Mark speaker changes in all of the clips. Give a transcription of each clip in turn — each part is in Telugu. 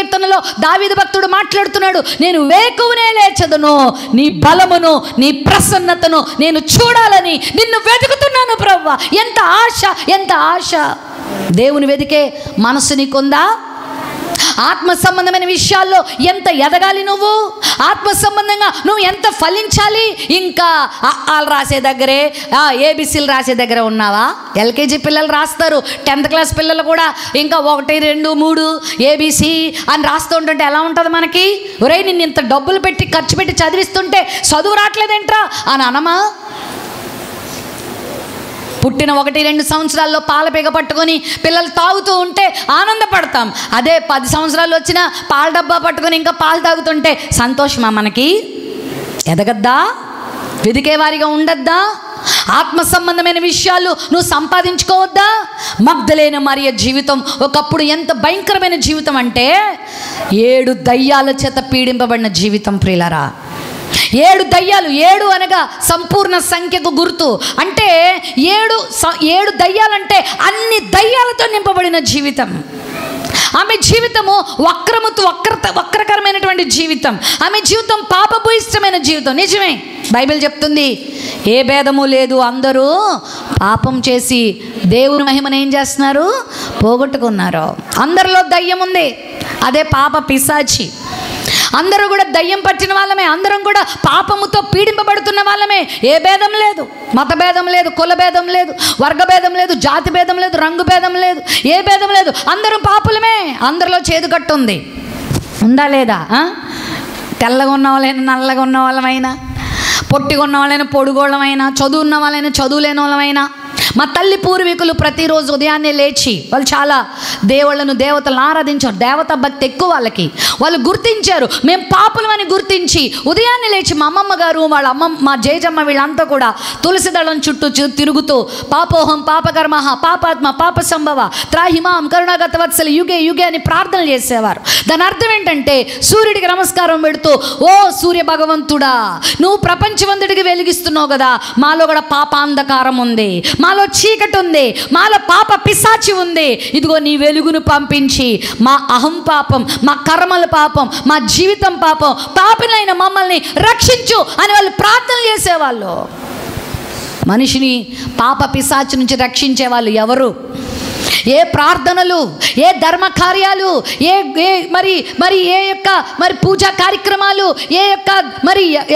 Speaker 1: కీర్తనలో దావీదు భక్తుడు మాట్లాడుతున్నాడు, నేను వేకువనే లేచెదను, నీ బలమును నీ ప్రసన్నతను నేను చూడాలని నిన్ను వెతుకుతున్నాను ప్రభువా. ఎంత ఆశ, ఎంత ఆశ. దేవుని వెతికే మనసు నీకుందా? ఆత్మ సంబంధమైన విషయాల్లో ఎంత ఎదగాలి నువ్వు? ఆత్మ సంబంధంగా నువ్వు ఎంత ఫలించాలి? ఇంకా ఆలు రాసే దగ్గరే, ఏబిసిలు రాసే దగ్గర ఉన్నావా? ఎల్కేజీ పిల్లలు రాస్తారు, 10th క్లాస్ పిల్లలు కూడా ఇంకా 1, 2, 3 ఏబిసి అని రాస్తూ ఉంటుంటే ఎలా ఉంటుంది మనకి? ఒరేయ్, నిన్ను ఇంత డబ్బులు పెట్టి ఖర్చు పెట్టి చదివిస్తుంటే చదువు రావట్లేదేంట్రా అని అనమా? పుట్టిన 1-2 సంవత్సరాల్లో పాల పీగ పట్టుకొని పిల్లలు తాగుతూ ఉంటే ఆనందపడతాం. అదే 10 సంవత్సరాలు వచ్చినా పాల డబ్బా పట్టుకొని ఇంకా పాలు తాగుతుంటే సంతోషమా మనకి? ఎదగద్దా? వెదికేవారిగా ఉండద్దా? ఆత్మ సంబంధమైన విషయాలు నువ్వు సంపాదించుకోవద్దా? మగ్దలేన మరియ జీవితం ఒకప్పుడు ఎంత భయంకరమైన జీవితం అంటే 7 దయ్యాల చేత పీడింపబడిన జీవితం ప్రియులారా. 7 దయ్యాలు, 7 అనగా సంపూర్ణ సంఖ్యకు గుర్తు. అంటే 7 దయ్యాలంటే అన్ని దయ్యాలతో నింపబడిన జీవితం. ఆమె జీవితము వక్రకరమైనటువంటి జీవితం. ఆమె జీవితం పాపభూయిష్టమైన జీవితం. నిజమే, బైబిల్ చెప్తుంది ఏ భేదము లేదు, అందరూ పాపం చేసి దేవుని మహిమను ఏం చేస్తున్నారు? పోగొట్టుకున్నారు. అందరిలో దయ్యం ఉంది, అదే పాప పిశాచి. అందరూ కూడా దయ్యం పట్టిన వాళ్ళమే, అందరం కూడా పాపముతో పీడింపబడుతున్న వాళ్ళమే. ఏ భేదం లేదు, మత భేదం లేదు, కుల భేదం లేదు, వర్గ భేదం లేదు, జాతి భేదం లేదు, రంగు భేదం లేదు, ఏ భేదం లేదు. అందరం పాపులమే. అందరిలో చేదుకట్టు ఉంది, ఉందా లేదా? తెల్లగా ఉన్న వాళ్ళైనా, నల్లగా ఉన్న వాళ్ళమైనా, పొట్టిగా ఉన్న వాళ్ళైనా, పొడుగోళ్ళమైనా, చదువు ఉన్న వాళ్ళైనా, చదువు లేని వాళ్ళమైనా. మా తల్లి పూర్వీకులు ప్రతిరోజు ఉదయాన్నే లేచి వాళ్ళు చాలా దేవుళ్ళను, దేవతలను ఆరాధించారు. దేవతా భక్తి ఎక్కువ వాళ్ళకి. వాళ్ళు గుర్తించారు, మేము పాపులమని గుర్తించి ఉదయాన్నే లేచి మా అమ్మమ్మ గారు, వాళ్ళ మా జయజమ్మ వీళ్ళంతా కూడా తులసి దళం చుట్టూ తిరుగుతూ పాపోహం పాపకర్మ పాపాత్మ పాప సంభవ త్రాహిమాం కరుణాగత వత్సల యుగే యుగే అని ప్రార్థనలు చేసేవారు. దాని అర్థం ఏంటంటే సూర్యుడికి నమస్కారం పెడుతూ, ఓ సూర్య భగవంతుడా, నువ్వు ప్రపంచవంతుడికి వెలిగిస్తున్నావు కదా, మాలో కూడా పాపాంధకారం ఉంది, మాలో చీకటి ఉంది, మాలో పాప పిశాచి ఉంది. ఇదిగో నీ వెలుగును పంపించి మా అహం పాపం, మా కర్మల పాపం, మా జీవితం పాపం, పాపినైన మమ్మల్ని రక్షించు అని వాళ్ళు ప్రార్థన చేసేవాళ్ళు. మనిషిని పాప పిశాచి నుంచి రక్షించే వాళ్ళు ఎవరు? ఏ ప్రార్థనలు, ఏ ధర్మ కార్యాలు, మరి ఏ యొక్క పూజా కార్యక్రమాలు, ఏ యొక్క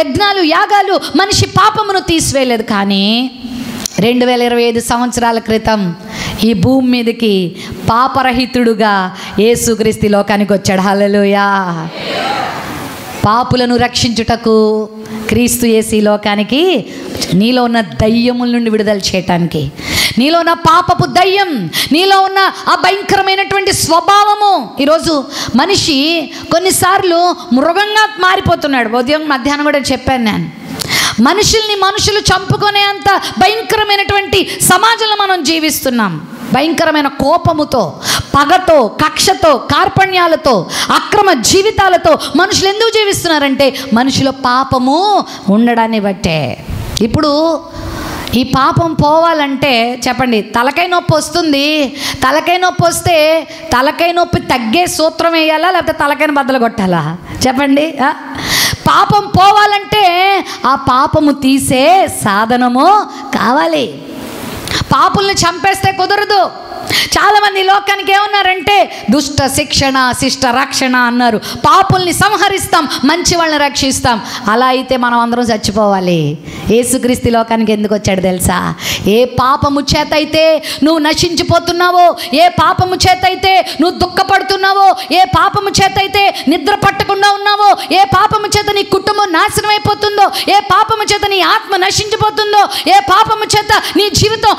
Speaker 1: యజ్ఞాలు, యాగాలు మనిషి పాపమును తీసివేయలేదు. కానీ 2025 సంవత్సరాల క్రితం ఈ భూమి మీదకి పాపరహితుడుగా యేసుక్రీస్తు లోకానికి వచ్చాడు. హల్లెలూయా. పాపులను రక్షించుటకు క్రీస్తు యేసు లోకానికి, నీలో ఉన్న దయ్యముల నుండి విడుదల చేయటానికి, నీలో ఉన్న పాపపు దయ్యం, నీలో ఉన్న ఆ భయంకరమైనటువంటి స్వభావము. ఈరోజు మనిషి కొన్నిసార్లు మృగంగా మారిపోతున్నాడు. ఉదయం మధ్యాహ్నం కూడా చెప్పాను నేను. మనుషులు చంపుకునే అంత భయంకరమైనటువంటి సమాజంలో మనం జీవిస్తున్నాం. భయంకరమైన కోపముతో, పగతో, కక్షతో, కార్పణ్యాలతో, అక్రమ జీవితాలతో మనుషులు ఎందుకు జీవిస్తున్నారంటే మనుషుల పాపము ఉండడాన్ని బట్టే. ఇప్పుడు ఈ పాపం పోవాలంటే చెప్పండి, తలకాయ నొప్పి వస్తుంది. తలకాయ నొప్పి వస్తే తలకాయ నొప్పి తగ్గే సూత్రం వేయాలా, లేకపోతే తలకాయను బద్దలు కొట్టాలా? చెప్పండి. పాపం పోవాలంటే ఆ పాపము తీసే సాధనము కావాలి. పాపుల్ని చంపేస్తే కుదరదు. చాలామంది లోకానికి ఏమన్నారంటే దుష్ట శిక్షణ శిష్ట రక్షణ అన్నారు. పాపుల్ని సంహరిస్తాం, మంచి వాళ్ళని రక్షిస్తాం. అలా అయితే మనం అందరం చచ్చిపోవాలి. యేసుక్రీస్తు లోకానికి ఎందుకు వచ్చాడు తెలుసా? ఏ పాపము చేత అయితే నువ్వు నశించిపోతున్నావో, ఏ పాపము చేత అయితే నువ్వు దుఃఖపడుతున్నావో, ఏ పాపము చేత అయితే నిద్ర పట్టకుండా ఉన్నావో, ఏ పాపము చేత నీ కుటుంబం నాశనం అయిపోతుందో, ఏ పాపము చేత నీ ఆత్మ నశించిపోతుందో, ఏ పాపము చేత నీ జీవితం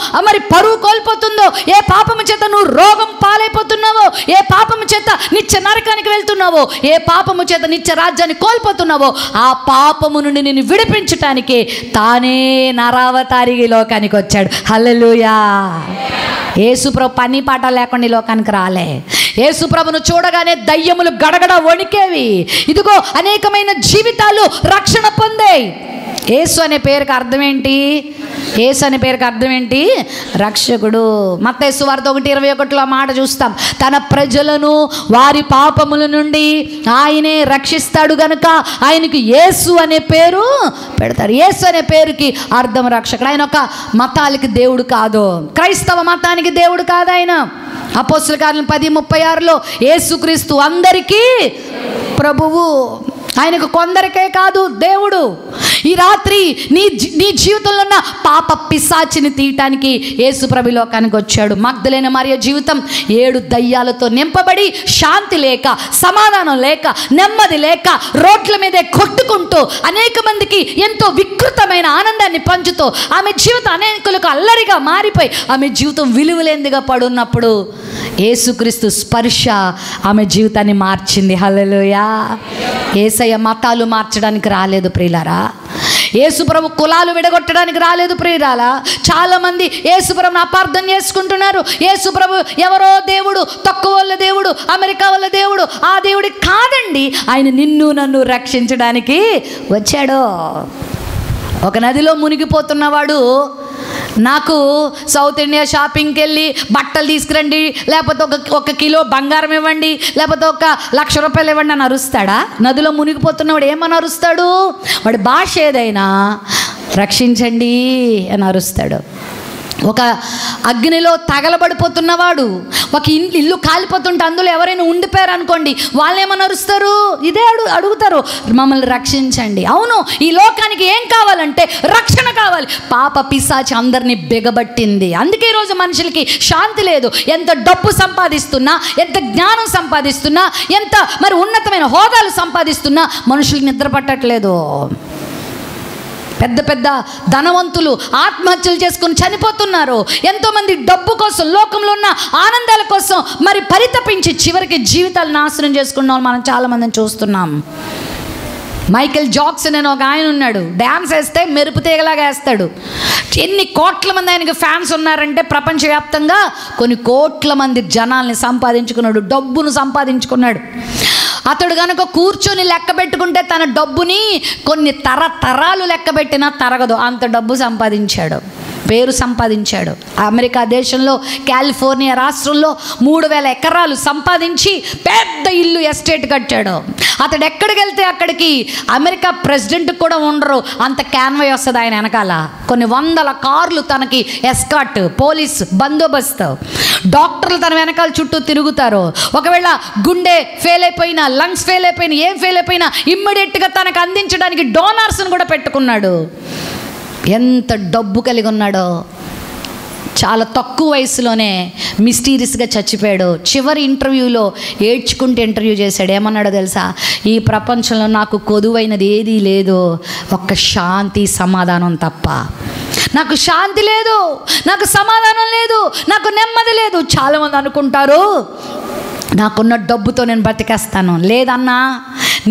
Speaker 1: పరువు కోల్పోతుందో, ఏ పాపము చేత నువ్వు రోగం పాలైపోతున్నావో, ఏ పాపము చేత నిత్య నరకానికి వెళ్తున్నావో, ఏ పాపము చేత నిత్య రాజ్యాన్ని కోల్పోతున్నావో, ఆ పాపము నుండి నిన్ను విడిపించటానికి తానే నరావతారి లోకానికి వచ్చాడు. హల్లెలూయా. యేసుప్రభు పని పాట లేకుండా ఈ లోకానికి రాలే. యేసుప్రభును చూడగానే దయ్యములు గడగడ వణికేవి. ఇదిగో అనేకమైన జీవితాలు రక్షణ పొందాయి. యేసు అనే పేరుకి అర్థం ఏంటి? యేసు అనే పేరుకి అర్థం ఏంటి? రక్షకుడు. మత్తయి సువార్త 1:21 మాట చూస్తాం, తన ప్రజలను వారి పాపముల నుండి ఆయనే రక్షిస్తాడు గనుక ఆయనకి యేసు అనే పేరు పెడతారు. యేసు అనే పేరుకి అర్థం రక్షకుడు. ఆయన ఒక మతాలకి దేవుడు కాదు, క్రైస్తవ మతానికి దేవుడు కాదు. ఆయన అపోస్తలుల కార్యాలు 10:36 యేసుక్రీస్తు అందరికీ ప్రభువు, ఆయనకు కొందరికే కాదు దేవుడు. ఈ రాత్రి నీ జీవితంలో ఉన్న పాప పిశాచిని తీయటానికి యేసు ప్రభు లోకానికి వచ్చాడు. మగ్దలేన మరియ జీవితం 7 దయ్యాలతో నింపబడి శాంతి లేక, సమాధానం లేక, నెమ్మది లేక, రోడ్ల మీదే కొట్టుకుంటూ అనేక మందికి ఎంతో వికృతమైన ఆనందాన్ని పంచుతూ ఆమె జీవితం అనేకులకు అల్లరిగా మారిపోయి ఆమె జీవితం విలువలేందిగా పడున్నప్పుడు యేసుక్రీస్తు స్పర్శ ఆమె జీవితాన్ని మార్చింది. హల్లెలూయా. యేసయ్య మతాలు మార్చడానికి రాలేదు ప్రియులారా. యేసుప్రభు కులాలు విడగొట్టడానికి రాలేదు ప్రియులారా. చాలామంది యేసుప్రభుని అపార్థం చేసుకుంటున్నారు. యేసుప్రభు ఎవరో దేవుడు, తక్కువ వాళ్ళ దేవుడు, అమెరికా వాళ్ళ దేవుడు. ఆ దేవుడి కాదండి, ఆయన నిన్ను నన్ను రక్షించడానికి వచ్చాడు. ఒక నదిలో మునిగిపోతున్నవాడు నాకు సౌత్ ఇండియా షాపింగ్కి వెళ్ళి బట్టలు తీసుకురండి, లేకపోతే ఒక కిలో బంగారం ఇవ్వండి, లేకపోతే 1,00,000 రూపాయలు ఇవ్వండి అని అరుస్తాడా? నదిలో మునిగిపోతున్నవాడు ఏమని అరుస్తాడు? వాడి భాష ఏదైనా రక్షించండి అని అరుస్తాడు. ఒక అగ్నిలో తగలబడిపోతున్నవాడు, ఒక ఇల్లు కాలిపోతుంటే అందులో ఎవరైనా ఉండిపోయారు అనుకోండి, వాళ్ళు ఏమని అరుస్తారు? ఇదే అడుగుతారు, మమ్మల్ని రక్షించండి. అవును, ఈ లోకానికి ఏం కావాలంటే రక్షణ కావాలి. పాప పిశాచి అందరినీ బిగబట్టింది. అందుకే ఈరోజు మనుషులకి శాంతి లేదు. ఎంత డబ్బు సంపాదిస్తున్నా, ఎంత జ్ఞానం సంపాదిస్తున్నా, ఎంత మరి ఉన్నతమైన హోదాలు సంపాదిస్తున్నా మనుషులకు నిద్ర పట్టట్లేదు. పెద్ద పెద్ద ధనవంతులు ఆత్మహత్యలు చేసుకుని చనిపోతున్నారు. ఎంతోమంది డబ్బు కోసం, లోకంలో ఉన్న ఆనందాల కోసం మరి పరితపించి చివరికి జీవితాలు నాశనం చేసుకున్న వాళ్ళు మనం చాలామందిని చూస్తున్నాం. మైకేల్ జాక్సన్ అని ఒక ఆయన ఉన్నాడు, డ్యాన్స్ వేస్తే మెరుపు తీగలాగా వేస్తాడు. ఎన్ని కోట్ల మంది ఆయనకి ఫ్యాన్స్ ఉన్నారంటే ప్రపంచవ్యాప్తంగా కొన్ని కోట్ల మంది జనాల్ని సంపాదించుకున్నాడు, డబ్బును సంపాదించుకున్నాడు. అతడు కనుక కూర్చొని లెక్క పెట్టుకుంటే తన డబ్బుని కొన్ని తరతరాలు లెక్క పెట్టినా తరగదు, అంత డబ్బు సంపాదించాడు, పేరు సంపాదించాడు. అమెరికా దేశంలో కాలిఫోర్నియా రాష్ట్రంలో 3,000 ఎకరాలు సంపాదించి పెద్ద ఇల్లు, ఎస్టేట్ కట్టాడు. అతడు ఎక్కడికి వెళ్తే అక్కడికి అమెరికా ప్రెసిడెంట్ కూడా ఉండరు, అంత క్యాన్వై వస్తుంది ఆయన వెనకాల. కొన్ని 100 కార్లు తనకి ఎస్కాట్, పోలీస్ బందోబస్తు, డాక్టర్లు తన వెనకాల చుట్టూ తిరుగుతారు. ఒకవేళ గుండె ఫెయిల్ అయిపోయినా, లంగ్స్ ఫెయిల్ అయిపోయినా, ఏం ఫెయిల్ అయిపోయినా ఇమ్మీడియట్గా తనకు అందించడానికి డోనార్స్ని కూడా పెట్టుకున్నాడు. ఎంత డబ్బు కలిగి ఉన్నాడో. చాలా తక్కువ వయసులోనే మిస్టీరియస్గా చచ్చిపోయాడు. చివరి ఇంటర్వ్యూలో ఏడ్చుకుంటూ ఇంటర్వ్యూ చేశాడు. ఏమన్నాడో తెలుసా? ఈ ప్రపంచంలో నాకు కొదువైనది ఏదీ లేదు, ఒక్క శాంతి సమాధానం తప్ప. నాకు శాంతి లేదు, నాకు సమాధానం లేదు, నాకు నెమ్మది లేదు. చాలామంది అనుకుంటారు నాకున్న డబ్బుతో నేను బ్రతికేస్తాను. లేదన్నా,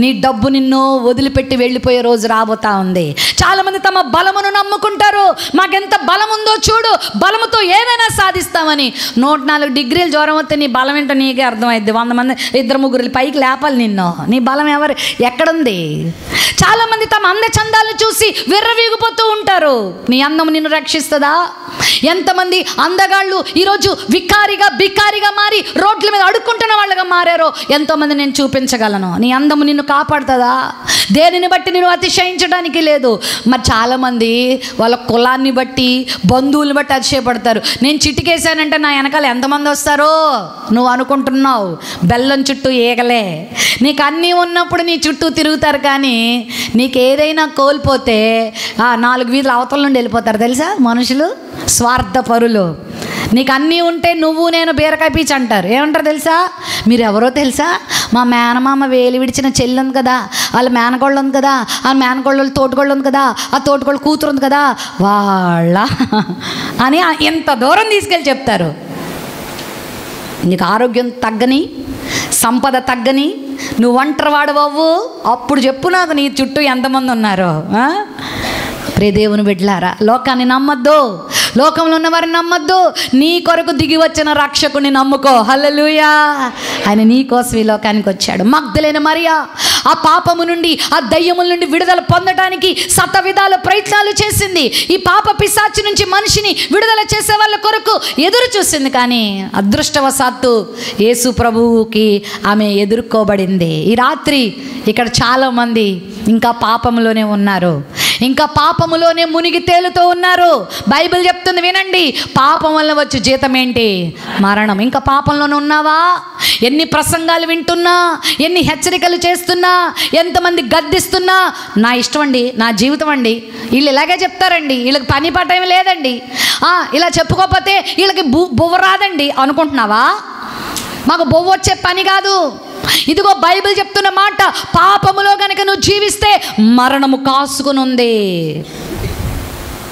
Speaker 1: నీ డబ్బు నిన్ను వదిలిపెట్టి వెళ్ళిపోయే రోజు రాబోతా ఉంది. చాలామంది తమ బలమును నమ్ముకుంటారు. మాకెంత బలం ఉందో చూడు, బలముతో ఏదైనా సాధిస్తామని. 104 డిగ్రీలు జ్వరం వస్తే నీ బలం ఏంటో నీకే అర్థమైద్ది. 100 మంది 2-3 పైకి లేపాలి నిన్ను. నీ బలం ఎక్కడుంది? చాలామంది తమ అందచందాలను చూసి విర్రవీగిపోతూ ఉంటారు. నీ అందం నిన్ను రక్షిస్తుందా? ఎంతమంది అందగాళ్ళు ఈరోజు బికారిగా మారి రోడ్ల మీద అడుక్కుంటున్న వాళ్ళగా మారారో ఎంతోమంది నేను చూపించగలను. నీ అందము నిన్ను కాపాడుతుందా? దేనిని బట్టి నేను అతిశయించడానికి లేదు. మరి చాలామంది వాళ్ళ కులాన్ని బట్టి, బంధువులను బట్టి అతిశయపడతారు. నేను చిటికేశానంటే నా వెనకాల ఎంతమంది వస్తారో నువ్వు అనుకుంటున్నావు. బెల్లం చుట్టూ ఈగలే. నీకు అన్నీ ఉన్నప్పుడు నీ చుట్టూ తిరుగుతారు, కానీ నీకు ఏదైనా కోల్పోతే 4 వీధుల అవతల నుండి వెళ్ళిపోతారు. తెలుసా? మనుషులు స్వార్థపరులు. నీకు అన్నీ ఉంటే నువ్వు నేను బీరకాయ పీచు అంటారు. ఏమంటారు తెలుసా? మీరు ఎవరో తెలుసా? మా మేనమామ వేలి విడిచిన చెల్లి ఉంది కదా, వాళ్ళ మేనకోళ్ళు ఉంది కదా, ఆ మేనకోళ్ళు తోటకోళ్ళు ఉంది కదా, ఆ తోటకోళ్ళు కూతురు ఉంది కదా, వాళ్ళ అని ఎంత దూరం తీసుకెళ్ళి చెప్తారు. నీకు ఆరోగ్యం తగ్గని, సంపద తగ్గని, నువ్వు ఒంటరి వాడవవ్వు, అప్పుడు చెప్పు నాకు నీ చుట్టూ ఎంతమంది ఉన్నారో. ప్రియ దేవుని బిడ్డలారా, లోకాన్ని నమ్మద్దు. లోకంలో ఉన్న వారిని నమ్మద్దు, నీ కొరకు దిగి వచ్చిన రక్షకుని నమ్ముకో. హల్లెలూయా. ఆయన నీ కోసం ఈ లోకానికి వచ్చాడు. మగ్దలేన మరియా ఆ పాపము నుండి, ఆ దయ్యముల నుండి విడుదల పొందడానికి శతవిధాల ప్రయత్నాలు చేసింది. ఈ పాప పిశాచి నుంచి మనిషిని విడుదల చేసే వాళ్ళ కొరకు ఎదురు చూసింది. కానీ అదృష్టవశాత్తు యేసు ప్రభువుకి ఆమె ఎదుర్కోబడింది. ఈ రాత్రి ఇక్కడ చాలామంది ఇంకా పాపములోనే ఉన్నారు, ఇంకా పాపములోనే మునిగి తేలుతూ ఉన్నారు. బైబిల్ చెప్తుంది వినండి, పాపం వల్ల వచ్చే జీతం ఏంటి? మరణం. ఇంకా పాపంలోనే ఉన్నావా? ఎన్ని ప్రసంగాలు వింటున్నా, ఎన్ని హెచ్చరికలు చేస్తున్నా, ఎంతమంది గద్దిస్తున్నా, నా ఇష్టం అండి, నా జీవితం అండి, వీళ్ళు ఇలాగే చెప్తారండి, వీళ్ళకి పని పాట ఏమి లేదండి, ఇలా చెప్పుకోకపోతే వీళ్ళకి బువ్వ రాదండి అనుకుంటున్నావా? మాకు బొవ్వ వచ్చే పని కాదు. ఇదిగో బైబిల్ చెప్తున్న మాట, పాపములో గనక నువ్వు జీవిస్తే మరణము కాసుకుని ఉంది.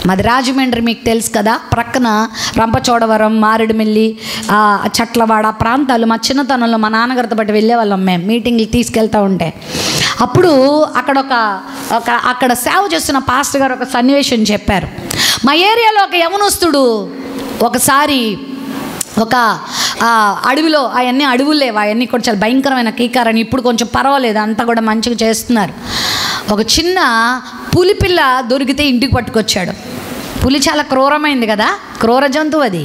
Speaker 1: మాది రాజమండ్రి, మీకు తెలుసు కదా, ప్రక్కన రంపచోడవరం, మారేడుమిల్లి, చట్లవాడ ప్రాంతాలు. మా చిన్నతనంలో మా నాన్నగారితో పాటు వెళ్ళేవాళ్ళం మేము మీటింగ్లు తీసుకెళ్తూ ఉంటే. అప్పుడు అక్కడ సేవ చేస్తున్న పాస్టర్ గారు ఒక సన్నివేశం చెప్పారు. మా ఏరియాలో ఒక యవనస్తుడు ఒకసారి ఒక అడవిలో, అవన్నీ అడవులు లేవు, అవన్నీ కూడా చాలా భయంకరమైన కీకారని, ఇప్పుడు కొంచెం పర్వాలేదు, అంతా కూడా మంచిగా చేస్తున్నారు. ఒక చిన్న పులి పిల్ల దొరికితే ఇంటికి పట్టుకొచ్చాడు. పులి చాలా క్రూరమైంది కదా, క్రూర జంతువు అది.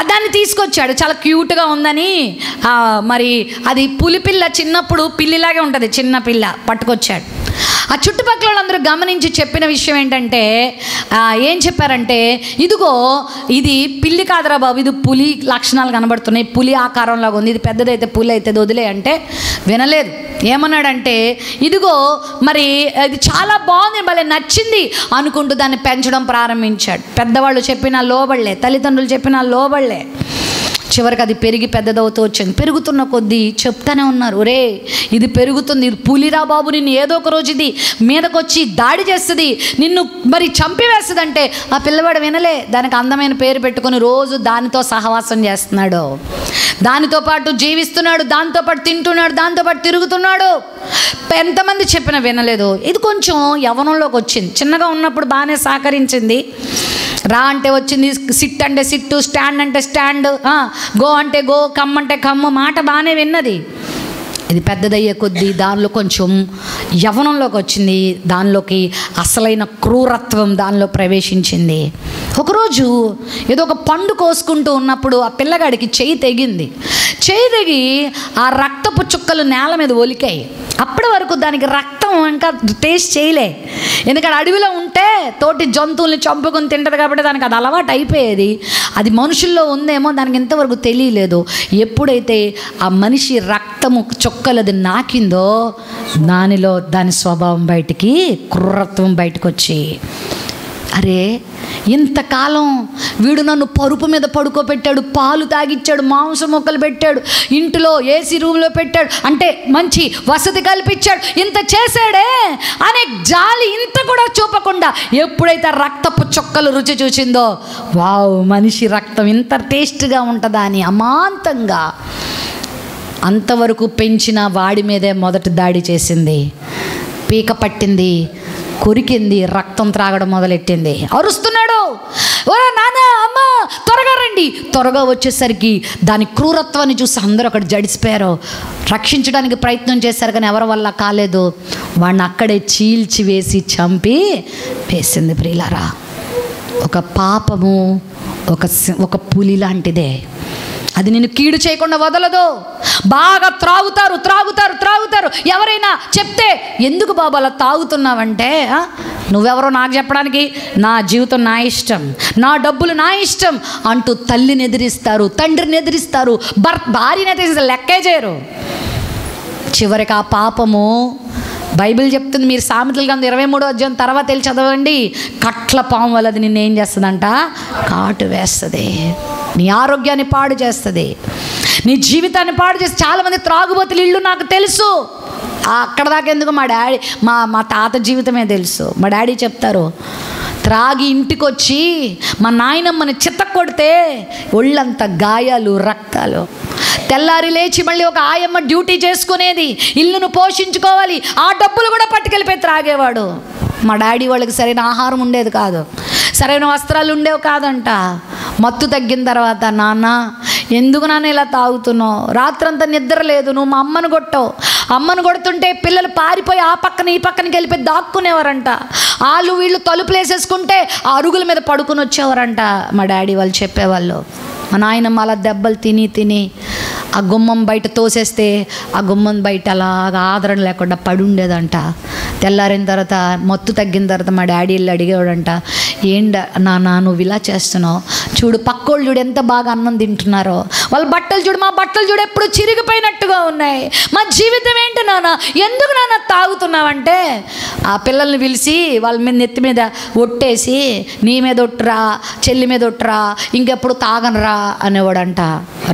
Speaker 1: దాన్ని తీసుకొచ్చాడు, చాలా క్యూట్గా ఉందని. మరి అది పులిపిల్ల చిన్నప్పుడు పిల్లిలాగే ఉంటుంది, చిన్న పిల్ల పట్టుకొచ్చాడు. ఆ చుట్టుపక్కల వాళ్ళందరూ గమనించి చెప్పిన విషయం ఏంటంటే, ఏం చెప్పారంటే, ఇదిగో ఇది పిల్లి కాదురా బాబు, ఇది పులి లక్షణాలు కనబడుతున్నాయి, పులి ఆకారంలాగా ఉంది, ఇది పెద్దదైతే పులి అయితే వదిలే అంటే వినలేదు. ఏమన్నాడంటే, ఇదిగో మరి ఇది చాలా బాగుంది, భలే నచ్చింది అనుకుంటూ దాన్ని పెంచడం ప్రారంభించాడు. పెద్దవాళ్ళు చెప్పినా లోబడలే, తల్లిదండ్రులు చెప్పినా లోబడలే. చివరికి అది పెరిగి పెద్దదవుతూ వచ్చింది. పెరుగుతున్న కొద్దీ చెప్తానే ఉన్నారు, ఒరే ఇది పెరుగుతుంది, ఇది పులిరా బాబు, నిన్ను ఏదో ఒక రోజు ఇది మీదకి వచ్చి దాడి చేస్తుంది, నిన్ను మరి చంపివేస్తుంది అంటే ఆ పిల్లవాడు వినలే. దానికి అందమైన పేరు పెట్టుకొని రోజు దానితో సహవాసం చేస్తున్నాడు, దానితో పాటు జీవిస్తున్నాడు, దాంతోపాటు తింటున్నాడు, దాంతోపాటు తిరుగుతున్నాడు. ఎంతమంది చెప్పినా వినలేదు. ఇది కొంచెం యవ్వనంలోకి వచ్చింది. చిన్నగా ఉన్నప్పుడు బాగానే సహకరించింది, రా అంటే వచ్చింది, సిట్ అంటే సిట్టు, స్టాండ్ అంటే స్టాండ్, గో అంటే గో, కమ్ అంటే కమ్ము, మాట బాగానే విన్నది. ఇది పెద్దదయ్యే కొద్దీ దానిలో కొంచెం యవ్వనంలోకి వచ్చింది, దానిలోకి అసలైన క్రూరత్వం దానిలో ప్రవేశించింది. ఒకరోజు ఏదో ఒక పండు కోసుకుంటూ ఉన్నప్పుడు ఆ పిల్లగాడికి చెయ్యి తెగింది. చెయ్యి తెగి ఆ రక్తపు చుక్కలు నేల మీద ఒలికాయి. అప్పటి వరకు దానికి రక్తం ఇంకా టేస్ట్ చేయలే, ఎందుకంటే అడవిలో ఉంటే తోటి జంతువుల్ని చంపుకొని తింటుంది కాబట్టి దానికి అది అలవాటు అయిపోయేది. అది మనుషుల్లో ఉందేమో దానికి ఇంతవరకు తెలియలేదు. ఎప్పుడైతే ఆ మనిషి రక్తము చుక్కలది నాకిందో దానిలో దాని స్వభావం బయటికి, క్రూరత్వం బయటకు వచ్చి, అరే ఇంతకాలం వీడు నన్ను పరుపు మీద పడుకోబెట్టాడు, పాలు తాగిచ్చాడు, మాంసం మొక్కలు పెట్టాడు, ఇంటిలో ఏసీ రూమ్లో పెట్టాడు, అంటే మంచి వసతి కల్పించాడు, ఇంత చేశాడే అనే జాలి ఇంత కూడా చూపకుండా ఎప్పుడైతే రక్తపు చొక్కలు రుచి చూసిందో, వావ్ మనిషి రక్తం ఇంత టేస్ట్గా ఉంటుందా అని అమాంతంగా అంతవరకు పెంచిన వాడి మీదే మొదటి దాడి చేసింది. పీక పట్టింది, కొరికింది, రక్తం త్రాగడం మొదలెట్టింది. అరుస్తున్నాడు, ఓ నాన్న అమ్మ త్వరగా రండి. త్వరగా వచ్చేసరికి దాని క్రూరత్వాన్ని చూసి అందరూ అక్కడ జడిసిపోయారు. రక్షించడానికి ప్రయత్నం చేశారు కానీ ఎవరి వల్ల కాలేదు. వాడిని అక్కడే చీల్చి వేసి చంపి వేసింది. ప్రియులారా, ఒక పాపము ఒక పులి లాంటిదే. అది నిన్ను కీడు చేయకుండా వదలదు. బాగా త్రాగుతారు త్రాగుతారు త్రాగుతారు. ఎవరైనా చెప్తే ఎందుకు బాబు అలా తాగుతున్నావంటే, నువ్వెవరో నాకు చెప్పడానికి, నా జీవితం నా ఇష్టం, నా డబ్బులు నా ఇష్టం అంటూ తల్లిని ఎదిరిస్తారు, తండ్రిని ఎదిరిస్తారు, భార్యని ఎదిరిస్తారు, లెక్కే చేయరు. చివరికి ఆ పాపము బైబిల్ చెప్తుంది, మీరు సామెతల గ్రంథం 23వ అధ్యాయం తర్వాత వెళ్ళి చదవండి, కట్ల పాము వల్ల అది నిన్ను ఏం చేస్తుందంట, కాటు వేస్తుంది, నీ ఆరోగ్యాన్ని పాడు చేస్తుంది, నీ జీవితాన్ని పాడు చేస్తుంది. చాలామంది త్రాగుబోతులు ఇల్లు నాకు తెలుసు. అక్కడ దాకా ఎందుకు, మా తాత జీవితమే తెలుసు. మా డాడీ చెప్తారు, త్రాగి ఇంటికి వచ్చి మా నాయనమ్మని చిత్త కొడితే ఒళ్ళంతా గాయాలు, రక్తాలు. తెల్లారి లేచి మళ్ళీ ఒక ఆయమ్మ డ్యూటీ చేసుకునేది, ఇల్లును పోషించుకోవాలి, ఆ డబ్బులు కూడా పట్టుకెళ్ళిపోయి త్రాగేవాడు. మా డాడీ వాళ్ళకి సరైన ఆహారం ఉండేది కాదు, సరైన వస్త్రాలు ఉండేవి కాదంట. మత్తు తగ్గిన తర్వాత, నాన్న ఎందుకు నాన్న ఇలా తాగుతున్నావు, రాత్రంతా నిద్ర లేదు, నువ్వు మా అమ్మను కొట్టావు. అమ్మను కొడుతుంటే పిల్లలు పారిపోయి ఆ పక్కన ఈ పక్కనకి వెళ్ళిపోయి దాక్కునేవారంట. వాళ్ళు వీళ్ళు తలుపులు వేసేసుకుంటే ఆ అరుగుల మీద పడుకుని వచ్చేవారంట. మా డాడీ వాళ్ళు చెప్పేవాళ్ళు. మా నాయనమ్మ అలా దెబ్బలు తిని ఆ గుమ్మం బయట తోసేస్తే ఆ గుమ్మం బయట అలాగా ఆదరణ లేకుండా పడి ఉండేదంట. తెల్లారిన తర్వాత మత్తు తగ్గిన తర్వాత మా డాడీ వెళ్ళి అడిగేవాడంట, నాన్న నువ్వు ఇలా చేస్తున్నావు, చూడు పక్కోళ్ళు చూడు ఎంత బాగా అన్నం తింటున్నారో, వాళ్ళ బట్టలు చూడు, మా బట్టలు చూడు ఎప్పుడు చిరిగిపోయినట్టుగా ఉన్నాయి, మా జీవితం ఏంటి నాన్న, ఎందుకు నాన్న తాగుతున్నావంటే ఆ పిల్లల్ని పిలిచి వాళ్ళ మీద నెత్తి మీద ఒట్టేసి, నీ మీద ఒట్టురా, చెల్లి మీద ఒట్టురా, ఇంకెప్పుడు తాగనరా అనేవాడంట.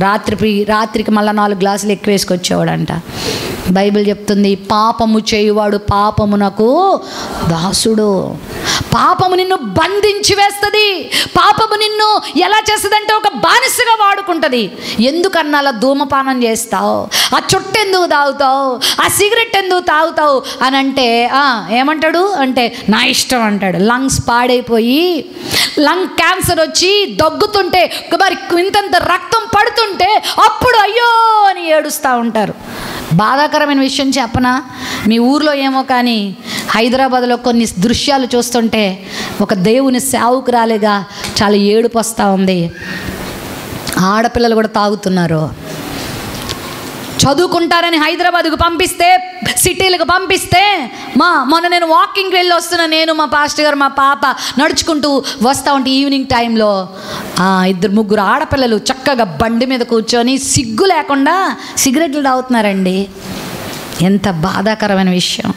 Speaker 1: రాత్రికి మళ్ళీ 4 గ్లాసులు ఎక్కువ వేసుకొచ్చేవాడంట. బైబిల్ చెప్తుంది, పాపము చేయువాడు పాపమునకు దాసుడు. పాపము నిన్ను బంధించి వేస్తుంది. పాపము నిన్ను ఎలా చేస్తుందంటే ఒక బానిసగా వాడుకుంటుంది. ఎందుకన్నా అలా ధూమపానం చేస్తావు, ఆ చుట్టు ఎందుకు తాగుతావు, ఆ సిగరెట్ ఎందుకు తాగుతావు అని అంటే ఏమంటాడు అంటే నా ఇష్టం అంటాడు. లంగ్స్ పాడైపోయి లంగ్ క్యాన్సర్ వచ్చి దగ్గుతుంటే, మరి ఇంతంత రక్తం పడుతుంటే అప్పుడు అయ్యో అని ఏడుస్తూ ఉంటారు. బాధాకరమైన విషయం చెప్పనా, మీ ఊర్లో ఏమో కానీ హైదరాబాద్లో కొన్ని దృశ్యాలు చూస్తుంటే ఒక దేవుని సేవకురాలిగా చాలా ఏడుపు వస్తూ ఉంది. ఆడపిల్లలు కూడా తాగుతున్నారు. చదువుకుంటారని హైదరాబాద్కు పంపిస్తే, సిటీలకు పంపిస్తే, మొన్న నేను వాకింగ్కి వెళ్ళి వస్తున్నా, నేను మా పాస్టర్ గారు మా పాప నడుచుకుంటూ వస్తూ ఉంటే ఈవినింగ్ టైంలో 2-3 ఆడపిల్లలు చక్కగా బండి మీద కూర్చొని సిగ్గు లేకుండా సిగరెట్లు తాగుతున్నారండి. ఎంత బాధాకరమైన విషయం.